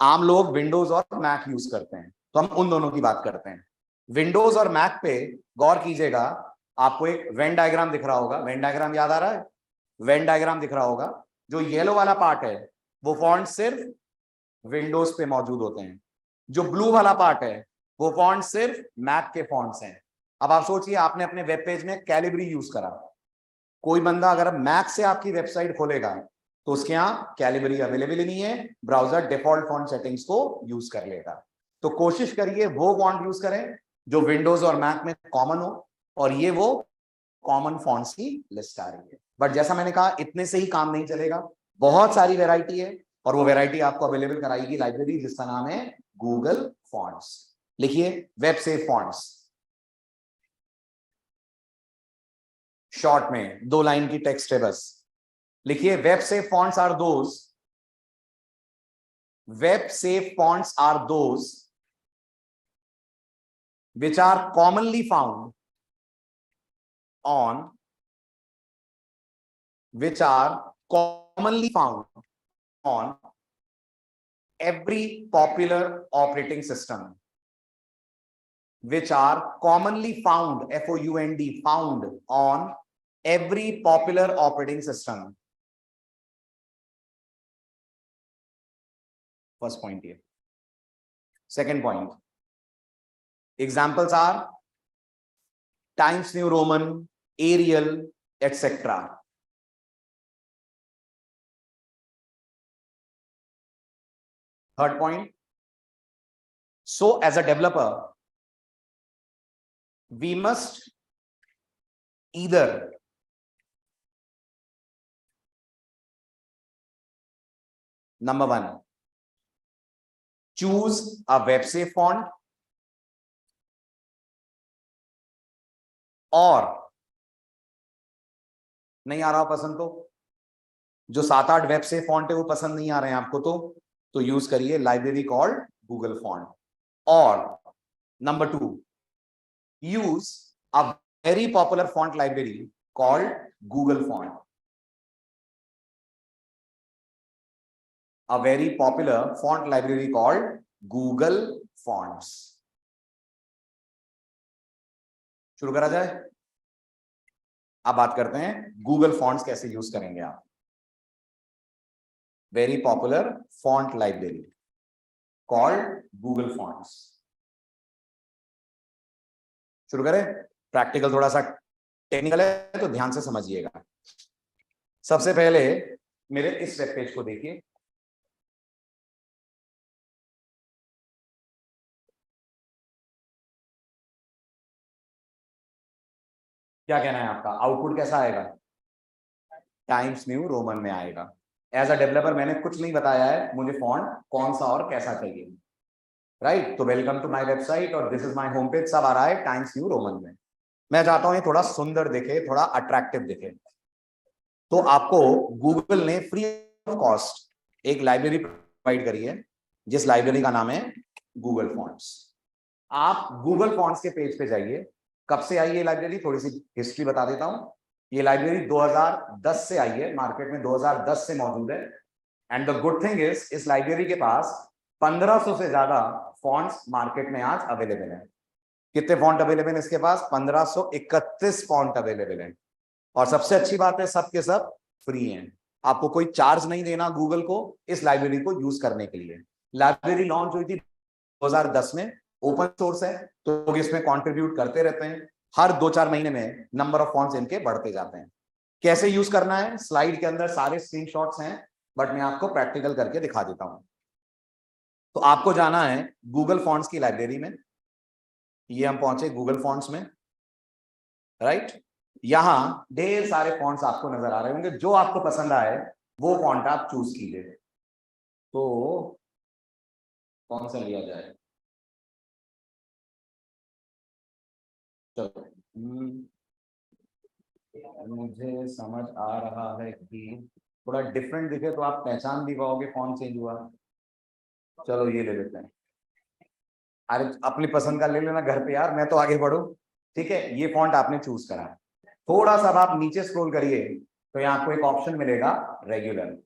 [SPEAKER 1] आम लोग विंडोज और मैक यूज करते हैं, तो हम उन दोनों की बात करते हैं. विंडोज और मैक पे गौर कीजिएगा, आपको एक वेन डायग्राम दिख रहा होगा. वेन डायग्राम याद आ रहा है? वेन डायग्राम दिख रहा होगा. जो येलो वाला पार्ट है वो फॉन्ट सिर्फ विंडोज पे मौजूद होते हैं. जो ब्लू वाला पार्ट है वो फॉन्ट सिर्फ मैक के फॉन्ट्स हैं. अब आप सोचिए, आपने अपने वेब पेज में कैलिबरी यूज करा. कोई बंदा अगर मैक से आपकी वेबसाइट खोलेगा तो उसके यहाँ कैलिबरी अवेलेबल ही नहीं है, ब्राउजर डिफॉल्ट फॉन्ट सेटिंग्स को यूज कर लेगा. तो कोशिश करिए वो फॉन्ट यूज करें जो विंडोज और मैक में कॉमन हो, और ये वो कॉमन फॉन्ट्स की लिस्ट आ रही है. बट जैसा मैंने कहा, इतने से ही काम नहीं चलेगा, बहुत सारी वेराइटी है, और वो वेराइटी आपको अवेलेबल कराएगी लाइब्रेरी जिसका नाम है गूगल फॉन्ट्स. लिखिए वेब सेफ फॉन्ट्स, शॉर्ट में 2 लाइन की टेक्स्ट है बस. लिखिए web safe fonts are those, web safe fonts are those which are commonly found on which are commonly found on every popular operating system, which are commonly found, FOUND, found on every popular operating system. First point here. Second point, examples are Times New Roman, Arial, etc. Third point, so as a developer, we must either number 1, choose a web safe font, और नहीं आ रहा पसंद तो जो 7-8 web safe font है वो पसंद नहीं आ रहे हैं आपको तो यूज करिए लाइब्रेरी कॉल्ड गूगल फॉन्ट. और number 2, use a very popular font library called Google font. A very popular font library called Google fonts. शुरू करा जाए. अब बात करते हैं गूगल फॉन्ट्स कैसे यूज करेंगे आप. Very popular font library called Google fonts. शुरू करें. प्रैक्टिकल थोड़ा सा टेक्निकल है तो ध्यान से समझिएगा. सबसे पहले मेरे इस वेब पेज को देखिए. क्या कहना है आपका, आउटपुट कैसा आएगा? टाइम्स न्यू रोमन में आएगा। एज अ डेवलपर मैंने कुछ नहीं बताया है मुझे फॉन्ट कौन सा और कैसा चाहिए, राइट। तो वेलकम टू माय वेबसाइट और this is my home page, सब आ रहा है टाइम्स न्यू रोमन में। मैं चाहता हूं ये थोड़ा सुंदर दिखे, थोड़ा अट्रैक्टिव दिखे, तो आपको गूगल ने फ्री ऑफ कॉस्ट एक लाइब्रेरी प्रोवाइड करी है, जिस लाइब्रेरी का नाम है गूगल फॉन्ट्स। आप गूगल फॉन्ट्स के पेज पे जाइए। कब से आई ये लाइब्रेरी, थोड़ी सी हिस्ट्री बता देता हूं। ये लाइब्रेरी 2010 से आई है, मार्केट में 2010 से मौजूद है। And the good thing is इस लाइब्रेरी के पास 1500 से ज्यादा फॉन्ट्स मार्केट में आज अवेलेबल है। कितने फॉन्ट अवेलेबल है इसके पास? 1531 फॉन्ट अवेलेबल है। और सबसे अच्छी बात है, सब के सब फ्री हैं। आपको कोई चार्ज नहीं देना गूगल को इस लाइब्रेरी को यूज करने के लिए। लाइब्रेरी लॉन्च हुई थी 2010 में, ओपन सोर्स है, तो लोग इसमें कंट्रीब्यूट करते रहते हैं। हर 2-4 महीने में नंबर ऑफ फॉन्ट्स इनके बढ़ते जाते हैं। कैसे यूज करना है, स्लाइड के अंदर सारे स्क्रीनशॉट्स हैं, बट मैं आपको प्रैक्टिकल करके दिखा देता हूं। तो आपको जाना है गूगल फॉन्ट्स की लाइब्रेरी में। ये हम पहुंचे गूगल फॉन्ट्स में, राइट। यहां ढेर सारे फॉन्ट्स आपको नजर आ रहे होंगे, जो आपको पसंद आए वो फॉन्ट आप चूज कीजिए। तो कौन सा लिया जाए? चलो, मुझे समझ आ रहा है कि थोड़ा डिफरेंट दिखे तो आप पहचान भी पाओगे कौन चेंज हुआ। चलो ये ले लेते हैं। अरे अपनी पसंद का ले लेना घर पे यार, मैं तो आगे बढ़ू। ठीक है, ये फॉन्ट आपने चूज करा। थोड़ा सा आप नीचे स्क्रॉल करिए तो यहाँ आपको एक ऑप्शन मिलेगा, रेगुलर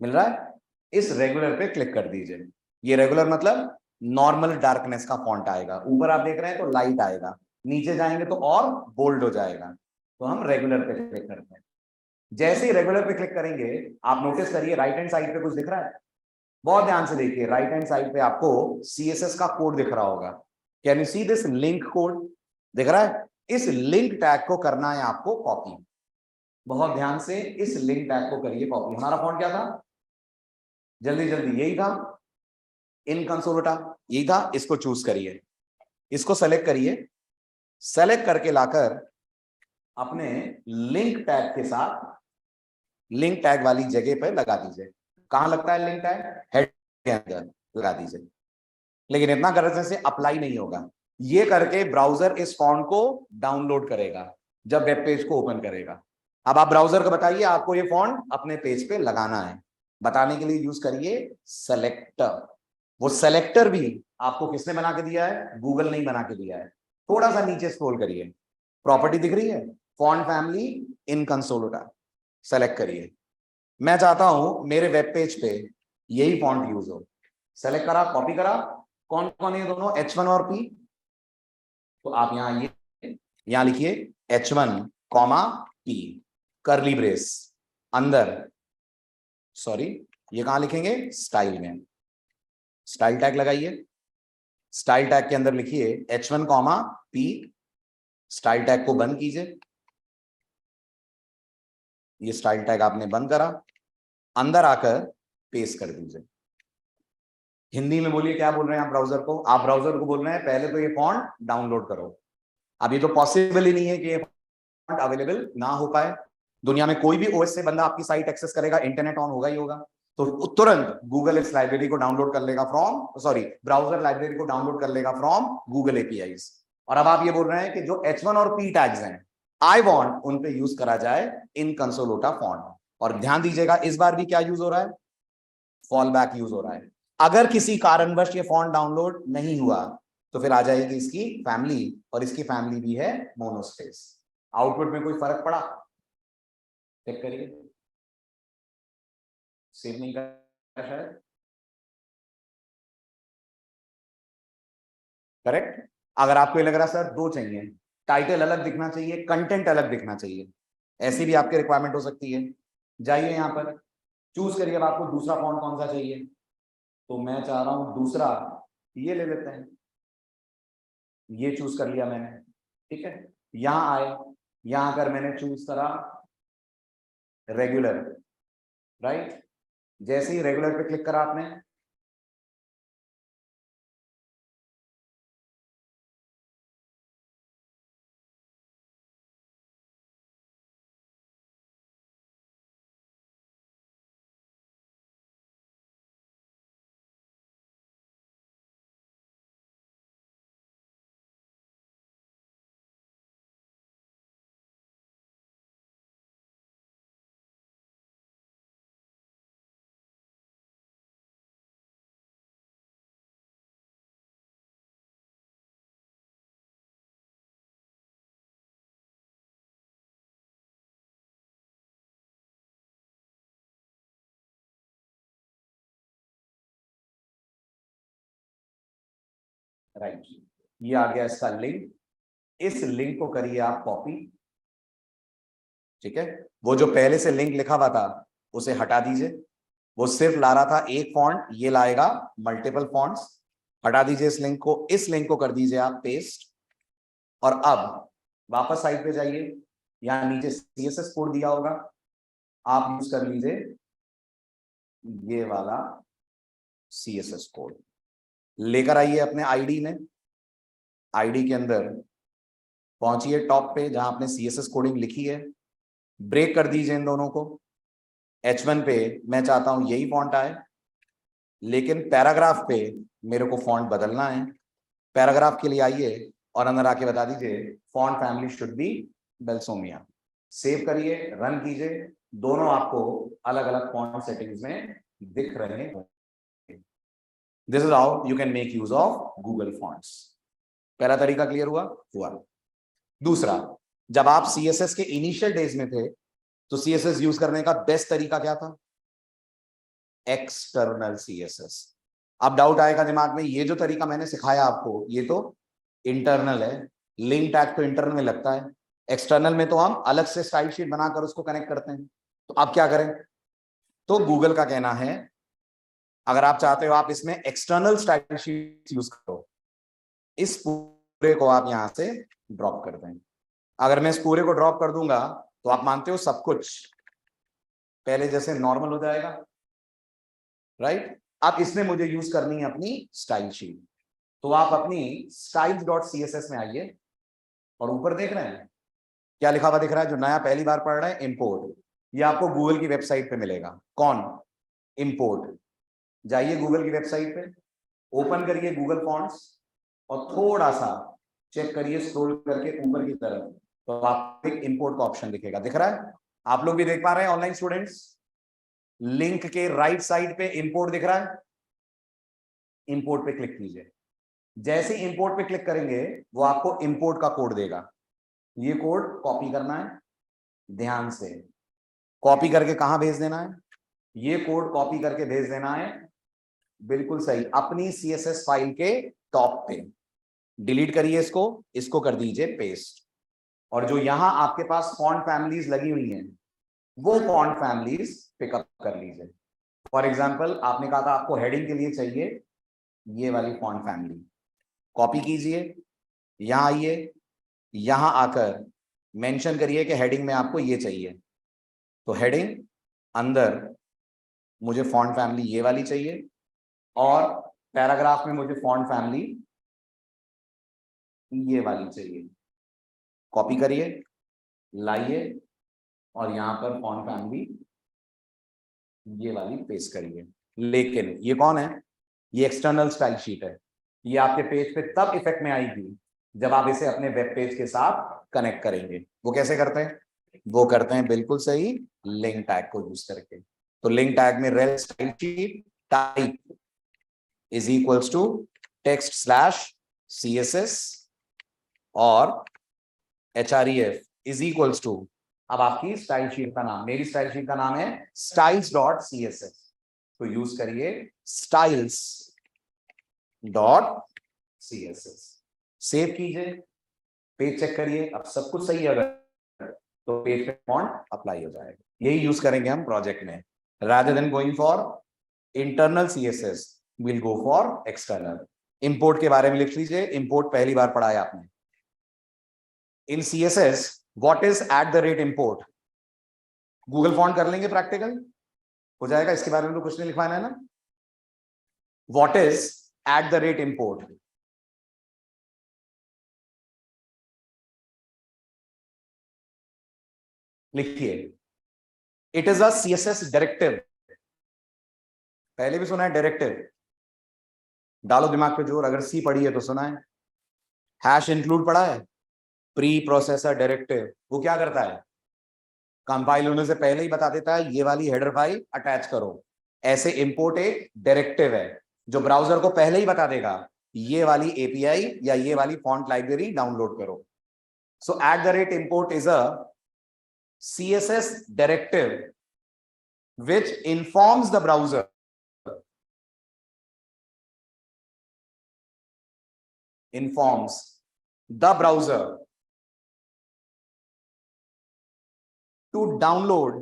[SPEAKER 1] मिल रहा है। इस रेगुलर पे क्लिक कर दीजिए। ये रेगुलर मतलब नॉर्मल डार्कनेस का फॉन्ट आएगा। ऊपर आप देख रहे हैं तो लाइट आएगा, नीचे जाएंगे तो और बोल्ड हो जाएगा। तो हम रेगुलर पे क्लिक करते हैं। जैसे ही रेगुलर पे क्लिक करेंगे, आप नोटिस करिए राइट हैंड साइड पे कुछ दिख रहा है। बहुत ध्यान से देखिए, राइट हैंड साइड पे आपको CSS का कोड दिख रहा होगा। Can you see this link code? दिख रहा है। इस लिंक टैग को करना है आपको कॉपी। बहुत ध्यान से इस लिंक टैग को करिए कॉपी। हमारा फॉन्ट क्या था? जल्दी जल्दी, यही था, इन कंसोलिटा, यही था। इसको चूज करिए, इसको सेलेक्ट करिए। सेलेक्ट करके लाकर अपने लिंक टैग के साथ लिंक टैग वाली जगह पर लगा दीजिए। कहां लगता है लिंक टैग? हेड के अंदर लगा दीजिए। लेकिन इतना करने से अप्लाई नहीं होगा। ये करके ब्राउजर इस फॉन्ट को डाउनलोड करेगा जब वेब पेज को ओपन करेगा। अब आप ब्राउजर को बताइए आपको ये फॉन्ट अपने पेज पे लगाना है। बताने के लिए यूज करिए सेलेक्टर। वो सेलेक्टर भी आपको किसने बना के दिया है? गूगल ने ही बना के दिया है। थोड़ा सा नीचे स्क्रॉल करिए, प्रॉपर्टी दिख रही है, फॉन्ट फैमिली इन कंसोलिडा, सेलेक्ट करिए। मैं चाहता हूं मेरे वेब पेज पे यही फॉन्ट यूज हो। सेलेक्ट करा, कॉपी करा। कौन कौन है ये दोनों, H1 और P? तो आप यहां ये यहां लिखिए H1 comma P, curly brace अंदर। सॉरी, ये कहां लिखेंगे? स्टाइल में। स्टाइल टैग लगाइए। स्टाइल टैग के अंदर लिखिए H1 comma P। Style tag को बंद कीजिए। ये स्टाइल टैग आपने बंद करा, अंदर आकर पेस्ट कर दीजिए। हिंदी में बोलिए क्या बोल रहे हैं आप ब्राउजर को? आप ब्राउजर को बोल रहे हैं पहले तो ये फॉन्ट डाउनलोड करो। अब ये तो पॉसिबल ही नहीं है कि ये फॉन्ट अवेलेबल ना हो पाए। दुनिया में कोई भी ओएस से बंदा आपकी साइट एक्सेस करेगा, इंटरनेट ऑन होगा ही होगा। तो तुरंत गूगल इस लाइब्रेरी को डाउनलोड कर लेगा फ्रॉम, सॉरी, ब्राउजर लाइब्रेरी को डाउनलोड कर लेगा फ्रॉम गूगल एपीआईज। और अब आप ये बोल रहे हैं कि जो H1 और P टैग्स हैं, आई वांट उन पे यूज करा जाए इन कंसोलोटा फॉन्ट। और ध्यान दीजिएगा इस बार भी क्या यूज हो रहा है? फॉल बैक यूज हो रहा है। अगर किसी कारणवश ये फॉन्ट डाउनलोड नहीं हुआ तो फिर आ जाएगी इसकी फैमिली, और इसकी फैमिली भी है मोनोस्पेस। आउटपुट में कोई फर्क पड़ा? चेक करिए। सेव नहीं कर शायद। करेक्ट। अगर आपको ये लग रहा है सर दो चाहिए, टाइटल अलग दिखना चाहिए, कंटेंट अलग दिखना चाहिए, ऐसी भी आपकी रिक्वायरमेंट हो सकती है। जाइए यहां पर, चूज करिए अब आपको दूसरा फॉन्ट कौन सा चाहिए। तो मैं चाह रहा हूं दूसरा, ये ले लेते हैं। ये चूज कर लिया मैंने, ठीक है। यहां आए, यहां अगर मैंने चूज करा रेगुलर, राइट। जैसे ही रेगुलर पे क्लिक करा आपने, राइट, ये आ गया इसका लिंक। इस लिंक को करिए आप कॉपी, ठीक है। वो जो पहले से लिंक लिखा हुआ था उसे हटा दीजिए, वो सिर्फ ला रहा था एक फॉन्ट, ये लाएगा मल्टीपल फॉन्ट्स। हटा दीजिए इस लिंक को, इस लिंक को कर दीजिए आप पेस्ट। और अब वापस साइड पे जाइए, यहां नीचे CSS कोड दिया होगा, आप यूज कर लीजिए ये वाला CSS कोड। लेकर आइए अपने आईडी में, आईडी के अंदर पहुंचिए टॉप पे जहां आपने CSS कोडिंग लिखी है, ब्रेक कर दीजिए इन दोनों को। H1 पे मैं चाहता हूं यही फॉन्ट आए, लेकिन पैराग्राफ पे मेरे को फॉन्ट बदलना है। पैराग्राफ के लिए आइए और अंदर आके बता दीजिए font family should be Belsomia. Save करिए, रन कीजिए, दोनों आपको अलग अलग फॉन्ट सेटिंग्स में दिख रहे हैं। This is how you can make use of Google fonts. पहला तरीका क्लियर हुआ। दूसरा, जब आप CSS के इनिशियल डेज में थे तो CSS यूज करने का बेस्ट तरीका क्या था? External CSS। अब डाउट आएगा दिमाग में, ये जो तरीका मैंने सिखाया आपको ये तो इंटरनल है, लिंक टैग तो इंटरनल में लगता है, एक्सटर्नल में तो हम अलग से स्टाइल शीट बनाकर उसको कनेक्ट करते हैं। तो अब क्या करें? तो गूगल का कहना है अगर आप चाहते हो आप इसमें एक्सटर्नल स्टाइल शीट यूज करो, इस पूरे को आप यहां से ड्रॉप कर दें। अगर मैं इस पूरे को ड्रॉप कर दूंगा तो आप मानते हो सब कुछ पहले जैसे नॉर्मल हो जाएगा, राइट। अब इसमें मुझे यूज करनी है अपनी स्टाइल शीट, तो आप अपनी styles.css में आइए और ऊपर देख रहे हैं क्या लिखा हुआ दिख रहा है? जो नया पहली बार पढ़ रहे हैं, इंपोर्ट। ये आपको गूगल की वेबसाइट पे मिलेगा। कौन? इंपोर्ट। जाइए गूगल की वेबसाइट पे, ओपन करिए गूगल फॉन्ट्स और थोड़ा सा चेक करिए स्क्रॉल करके ऊपर की तरफ, तो आपको एक इंपोर्ट का ऑप्शन दिखेगा। दिख रहा है? आप लोग भी देख पा रहे हैं ऑनलाइन स्टूडेंट्स? लिंक के राइट साइड पे इंपोर्ट दिख रहा है, इंपोर्ट पे क्लिक कीजिए। जैसे इंपोर्ट पे क्लिक करेंगे वो आपको इंपोर्ट का कोड देगा। ये कोड कॉपी करना है, ध्यान से कॉपी करके कहां भेज देना है? ये कोड कॉपी करके भेज देना है बिल्कुल सही अपनी CSS फाइल के टॉप पे। डिलीट करिए इसको, इसको कर दीजिए पेस्ट। और जो यहां आपके पास फॉन्ट फैमिलीज लगी हुई हैं वो फॉन्ट फैमिलीज पिकअप कर लीजिए। फॉर एग्जांपल आपने कहा था आपको हेडिंग के लिए चाहिए ये वाली फॉन्ट फैमिली, कॉपी कीजिए, यहां आइए, यहां आकर मेंशन करिए कि हेडिंग में आपको ये चाहिए। तो हेडिंग अंदर मुझे फॉन्ट फैमिली ये वाली चाहिए और पैराग्राफ में मुझे फॉन्ट फैमिली ये वाली चाहिए। कॉपी करिए, लाइए और यहां पर फॉन्ट फैमिली ये वाली पेस्ट करिए। लेकिन ये कौन है? ये एक्सटर्नल स्टाइल शीट है। ये आपके पेज पे तब इफेक्ट में आएगी जब आप इसे अपने वेब पेज के साथ कनेक्ट करेंगे। वो कैसे करते हैं? वो करते हैं बिल्कुल सही, लिंक टैग को यूज करके। तो लिंक टैग में rel style sheet type is equals to text/CSS और href इज इक्वल्स टू, अब आपकी स्टाइल शीट का नाम, मेरी स्टाइल शीट का नाम है styles.css, तो यूज करिए styles.css। सेव कीजिए, पेज चेक करिए, अब सब कुछ सही है अगर तो पेज पे फॉन्ट अप्लाई हो जाएगा। यही यूज करेंगे हम प्रोजेक्ट में। Rather than going for internal CSS will go for external. Import के बारे में लिख लीजिए, इंपोर्ट पहली बार पढ़ा है आपने। इन CSS what is @import? Google font कर लेंगे, प्रैक्टिकल हो जाएगा, इसके बारे में तो कुछ नहीं लिखवाना है ना। What is @import? लिखिए, it is a CSS directive. पहले भी सुना है डायरेक्टिव? डालो दिमाग पे जोर, अगर सी पढ़ी है तो सुना है। हैश इंक्लूड पढ़ा है? प्री प्रोसेसर डायरेक्टिव, वो क्या करता है? कंपाइल होने से पहले ही बता देता है ये वाली हेडर फाइल अटैच करो। ऐसे इंपोर्ट एक डायरेक्टिव है जो ब्राउजर को पहले ही बता देगा ये वाली API या ये वाली फॉन्ट लाइब्रेरी डाउनलोड करो। सो @import is a CSS directive which informs the browser informs the browser to download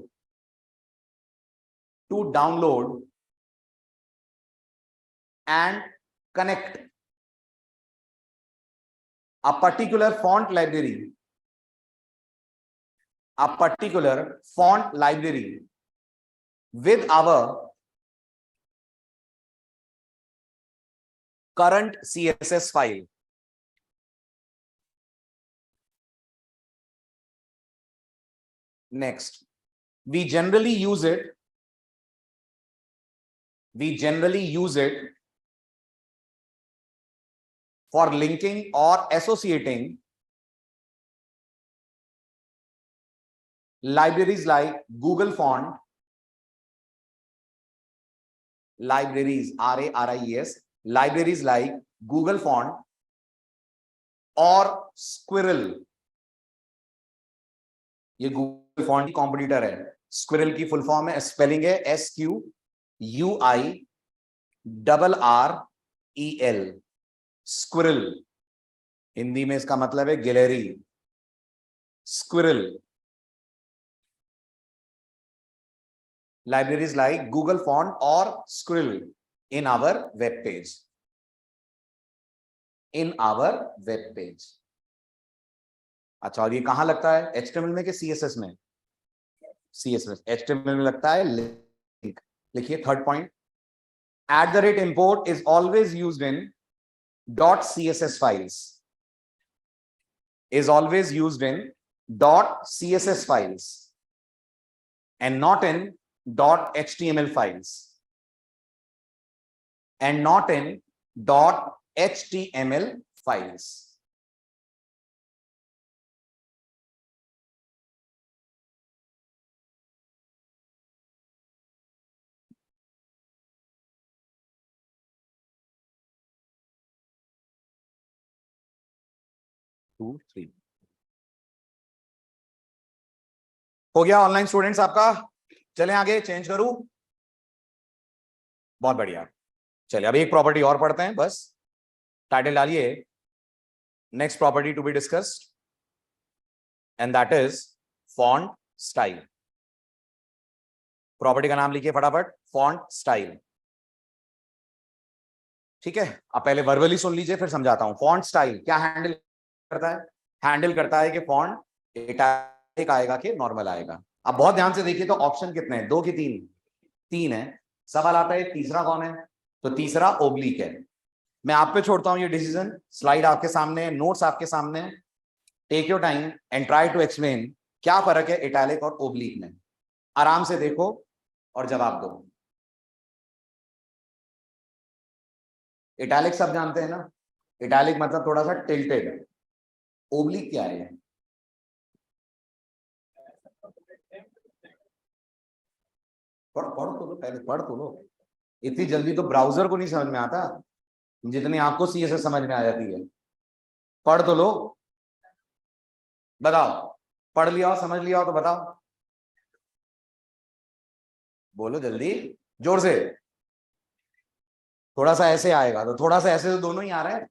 [SPEAKER 1] and connect a particular font library with our current CSS file. Next, we generally use it for linking or associating libraries like Google Font, libraries like Google Font और Squirrel. ये Google Font की competitor है. Squirrel की full form है, spelling है SQUIRRREL. Squirrel Hindi में इसका मतलब है gallery. Squirrel. Libraries like Google Font or Squirrel in our web page. अच्छा, और ये कहां लगता है? HTML में कि CSS में? CSS. HTML में लगता है लिंक. लिखिए third point. @import is always used in .css files. And not in .html files. 2, 3. हो गया ऑनलाइन स्टूडेंट्स आपका? चलें आगे, चेंज करूं? बहुत बढ़िया. चलिए अब एक प्रॉपर्टी और पढ़ते हैं. बस टाइटल डालिए, next property to be discussed, and that is font style. Property का नाम लिखिए फटाफट, फॉन्ट स्टाइल. ठीक है, अब पहले वर्बली सुन लीजिए फिर समझाता हूं. फॉन्ट स्टाइल क्या हैंडल करता है कि फॉन्ट इटैलिक आएगा कि नॉर्मल आएगा. अब बहुत ध्यान से देखिए तो ऑप्शन कितने हैं? 2 कि 3? 3 है. सवाल आता है तीसरा कौन है? तो तीसरा ओब्लिक है. मैं आप पे छोड़ता हूं ये डिसीजन. स्लाइड आपके सामने, नोट्स आपके सामने. Take your time and try to explain क्या फर्क है इटैलिक और ओब्लिक में. आराम से देखो और जवाब दो. इटैलिक सब जानते हैं ना? इटैलिक मतलब थोड़ा सा टिल्टेड. ओब्लिक क्या है? पढ़ तो लो, पहले पढ़ तो लो. इतनी जल्दी तो ब्राउजर को नहीं समझ में आता जितनी आपको CSS समझ में आ जाती है. पढ़ तो लो. बताओ, पढ़ लिया हो, समझ लिया हो तो बताओ. बोलो जल्दी, जोर से. थोड़ा सा ऐसे आएगा तो थोड़ा सा ऐसे, तो दोनों ही आ रहे हैं.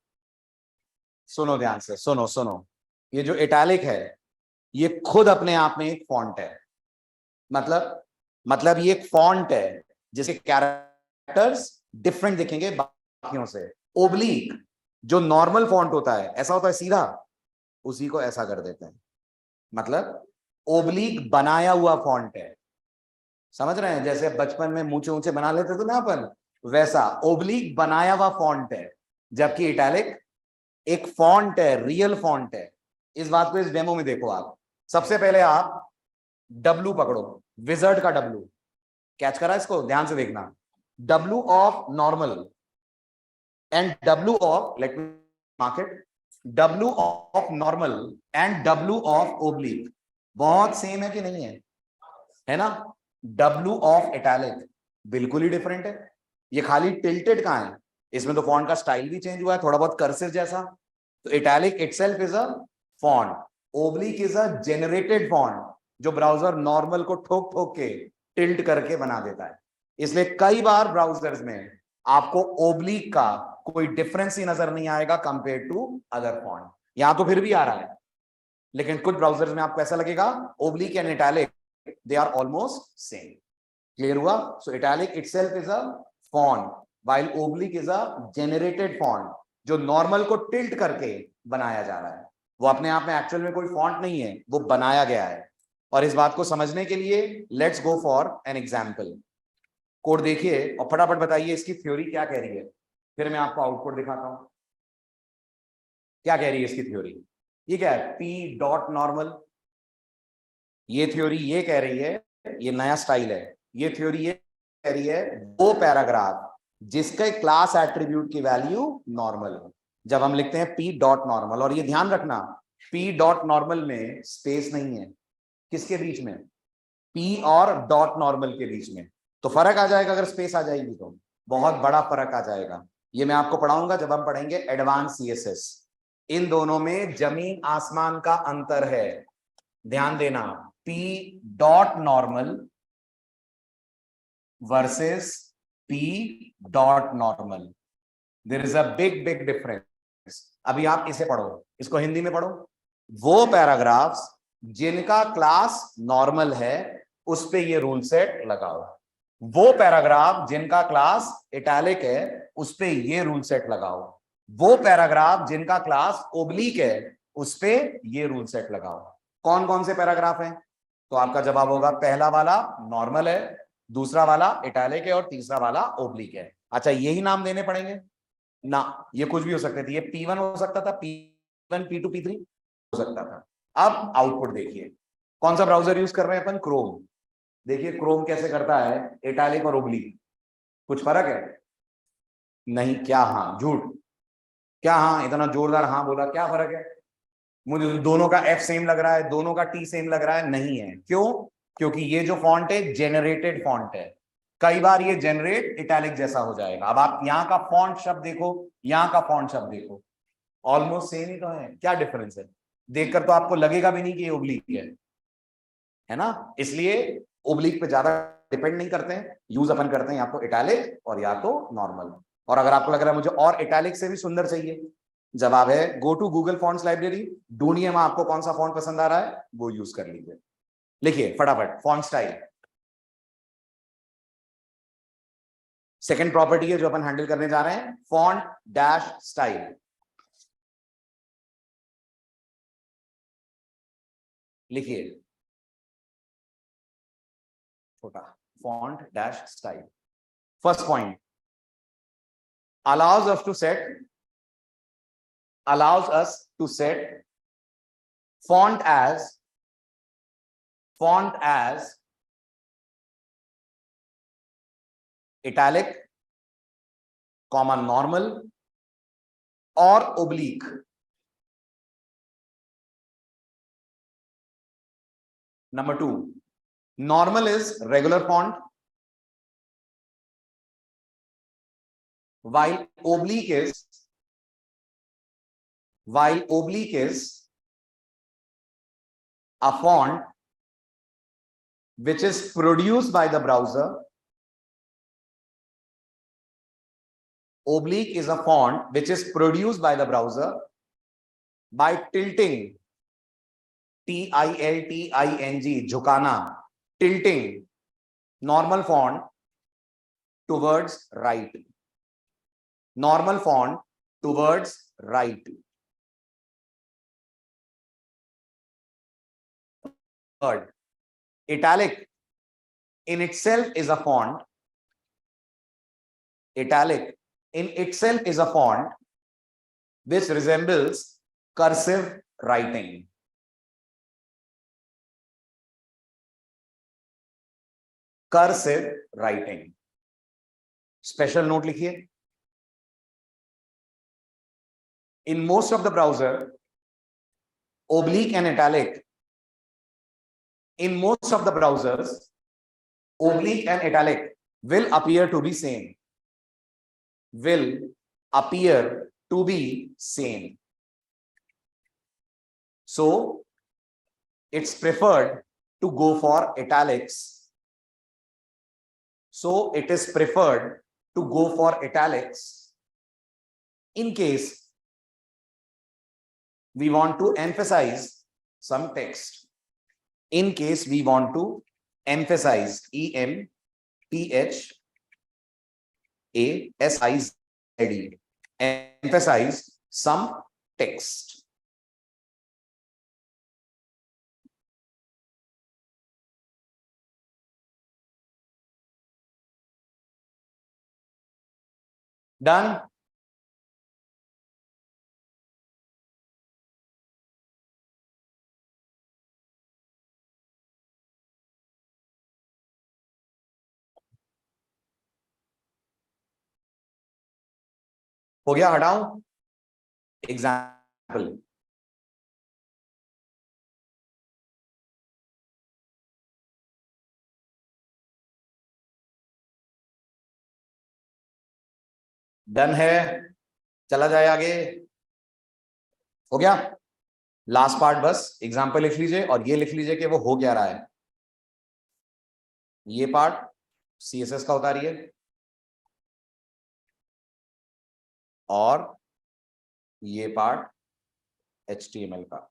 [SPEAKER 1] सुनो ध्यान से, सुनो. ये जो इटैलिक है ये खुद अपने आप में एक फॉन्ट है. मतलब ये एक फॉन्ट है जिसके कैरेक्टर्स डिफरेंट दिखेंगे बाकियों से. ओब्लिक जो नॉर्मल फॉन्ट होता है, ऐसा होता है सीधा, उसी को ऐसा कर देते हैं. मतलब ओब्लिक बनाया हुआ फॉन्ट है. समझ रहे हैं? जैसे बचपन में ऊंचे बना लेते थे ना अपन, वैसा ओब्लिक बनाया हुआ फॉन्ट है. जबकि इटैलिक एक फॉन्ट है, रियल फॉन्ट है. इस बात को इस डेमो में देखो आप. सबसे पहले आप W पकड़ो, विजर्ड का W. कैच करा इसको? ध्यान से देखना. W of normal and W of, let me mark it, W of normal and W of oblique बहुत सेम है कि नहीं है? है ना? W ऑफ इटैलिक बिल्कुल ही डिफरेंट है. ये खाली टिल्टेड कहां है? इसमें तो फॉन्ट का स्टाइल भी चेंज हुआ है, थोड़ा बहुत कर्सिव जैसा. तो italic itself is a font. Oblique is a generated font जो ब्राउजर नॉर्मल को ठोक के टिल्ट करके बना देता है. इसलिए कई बार ब्राउजर्स में आपको ओब्लिक का कोई डिफरेंस ही नजर नहीं आएगा कंपेयर टू अदर फॉन्ट। यहां तो फिर भी आ रहा है, लेकिन कुछ ब्राउजर्स में आपको ऐसा लगेगा oblique and italic they are almost same. Clear हुआ? So italic itself is a font while oblique is a generated font, जो नॉर्मल को टिल्ट करके बनाया जा रहा है। वो अपने आप में एक्चुअल में कोई फॉन्ट नहीं है, वो बनाया गया है। और इस बात को समझने के लिए let's go for an example. Code देखिए और फटाफट बताइए इसकी थ्योरी क्या कह रही है, फिर मैं आपको आउटपुट दिखाता हूं। क्या कह रही है इसकी थ्योरी? ये क्या है? P dot normal. ये थ्योरी ये कह रही है, ये नया स्टाइल है, ये थ्योरी ये कह रही है वो पैराग्राफ जिसके क्लास एट्रीब्यूट की वैल्यू नॉर्मल हो, जब हम लिखते हैं पी डॉट नॉर्मल। और ये ध्यान रखना, पी डॉट नॉर्मल में स्पेस नहीं है। किसके बीच में? पी और डॉट नॉर्मल के बीच में। तो फर्क आ जाएगा अगर स्पेस आ जाएगी तो, बहुत बड़ा फर्क आ जाएगा। ये मैं आपको पढ़ाऊंगा जब हम पढ़ेंगे एडवांस सीएसएस। इन दोनों में जमीन आसमान का अंतर है। ध्यान देना, p dot normal versus p dot normal, there is a big big difference. अभी आप इसे पढ़ो, इसको हिंदी में पढ़ो। वो पैराग्राफ्स जिनका क्लास नॉर्मल है उस पे ये रूल सेट लगाओ। वो पैराग्राफ जिनका क्लास इटैलिक है उस पे ये रूल सेट लगाओ। वो पैराग्राफ जिनका क्लास ओब्लिक है उस पे ये रूल सेट लगाओ। कौन कौन से पैराग्राफ हैं? तो आपका जवाब होगा पहला वाला नॉर्मल है, दूसरा वाला इटैलिक है और तीसरा वाला ओब्लिक है। अच्छा, यही नाम देने पड़ेंगे ना? ये कुछ भी हो सकते थे, ये P1 हो सकता था, P1 P2 P3 हो सकता था। अब आउटपुट देखिए, कौन सा ब्राउजर यूज कर रहे हैं अपन? क्रोम। देखिए क्रोम कैसे करता है इटैलिक और ओब्लिक। कुछ फर्क है? नहीं। क्या हाँ? झूठ। क्या हाँ? इतना जोरदार हाँ बोला, क्या फर्क है? मुझे दोनों का F सेम लग रहा है, दोनों का T सेम लग रहा है। नहीं है। क्यों? क्योंकि ये जो फॉन्ट है जेनरेटेड फॉन्ट है। कई बार ये जेनरेट इटैलिक जैसा हो जाएगा। अब आप यहाँ का फॉन्ट शब्द देखो, यहाँ का फॉन्ट शब्द देखो, ऑलमोस्ट सेम ही तो है। क्या डिफरेंस है? देखकर तो आपको लगेगा भी नहीं कि ये ओब्लिक है ना? इसलिए ओब्लिक पे ज्यादा डिपेंड नहीं करते हैं, यूज अपन करते हैं या तो इटैलिक और या तो नॉर्मल। और अगर आपको लग रहा है मुझे और इटैलिक से भी सुंदर चाहिए, जवाब है go to Google fonts library, ढूंढिए वहां आपको कौन सा फॉन्ट पसंद आ रहा है, वो यूज कर लीजिए। लिखिए फटाफट फॉन्ट स्टाइल। सेकेंड प्रॉपर्टी है जो अपन हैंडल करने जा रहे हैं, फॉन्ट डैश स्टाइल। लिखिए छोटा, font dash style. First point, allows us to set font as italic, comma normal or oblique। Number 2, normal is regular font while oblique is a font which is produced by the browser. Oblique is a font which is produced by the browser by tilting, tilting, झुकाना, tilting normal font towards right, normal font towards right। Third, italic in itself is a font, italic in itself is a font which resembles cursive writing। cursive writing। Special note लिखिए, in most of the browser oblique and italic, in most of the browsers oblique and italic will appear to be same, will appear to be same। So it's preferred to go for italics, so it is preferred to go for italics in case we want to emphasize some text. In case we want to emphasize, EMPHASIZE, emphasize some text. Done? हो गया? हटाऊं example. Done है, चला जाए आगे. हो गया? Last part बस एग्जाम्पल लिख लीजिए और ये लिख लीजिए कि वो हो क्या रहा है. ये पार्ट CSS का उतारिए और ये पार्ट HTML का.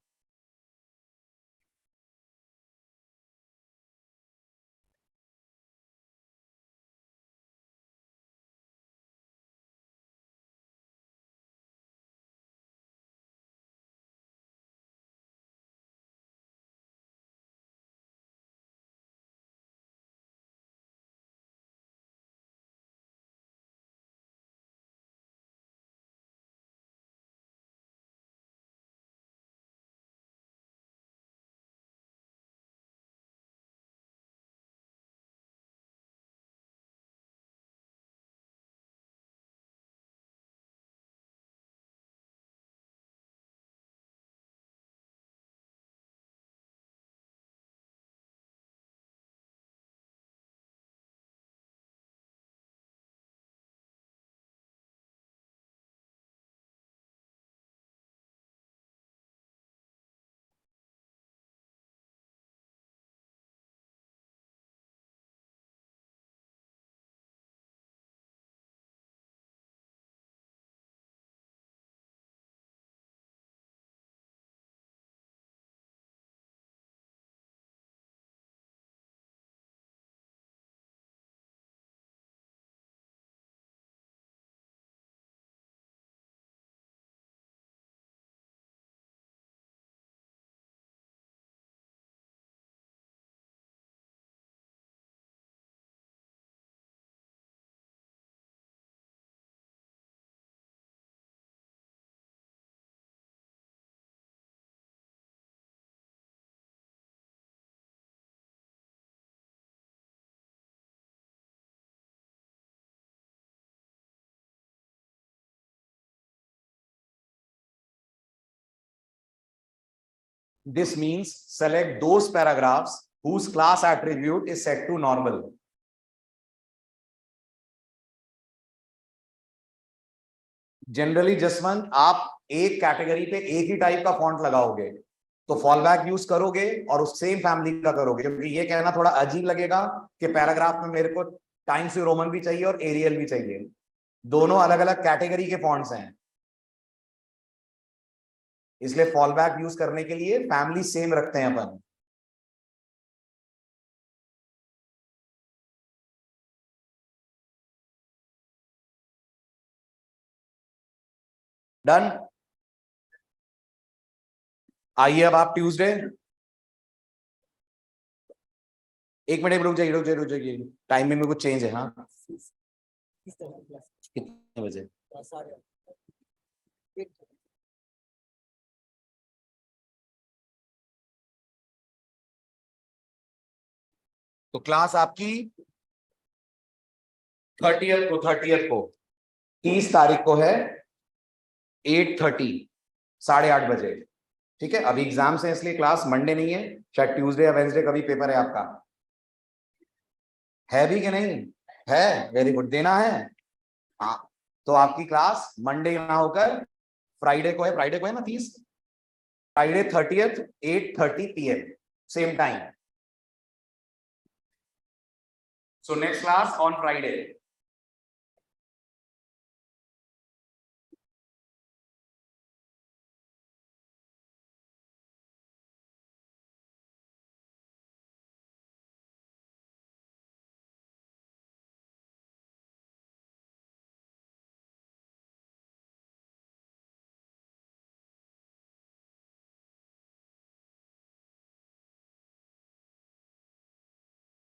[SPEAKER 1] This means select those paragraphs whose class attribute is set to normal. Generally Jaswant आप एक कैटेगरी पे एक ही टाइप का फॉन्ट लगाओगे तो फॉलबैक यूज करोगे और उस सेम फैमिली का करोगे, क्योंकि ये कहना थोड़ा अजीब लगेगा कि पैराग्राफ में मेरे को टाइम्स न्यू रोमन भी चाहिए और एरियल भी चाहिए. दोनों अलग अलग कैटेगरी के फॉन्ट्स हैं, इसलिए फॉलबैक यूज करने के लिए फैमिली सेम रखते हैं अपन. डन. आइए अब आप ट्यूसडे. एक मिनट रुक जाइए, रुक जाइए, रुक जाइए, टाइमिंग में कुछ चेंज है. हाँ, कितने बजे? तो क्लास आपकी 30th को 30 तारीख को है 8:30, 8:30 बजे. ठीक है, अभी एग्जाम्स है इसलिए क्लास मंडे नहीं है, शायद ट्यूसडे या वेंसडे कभी पेपर है आपका. है भी कि नहीं है? वेरी गुड, देना है. हाँ, तो आपकी क्लास मंडे ना होकर फ्राइडे को है. फ्राइडे को है ना 30, Friday 30th 8:30 PM same time. So next class on Friday.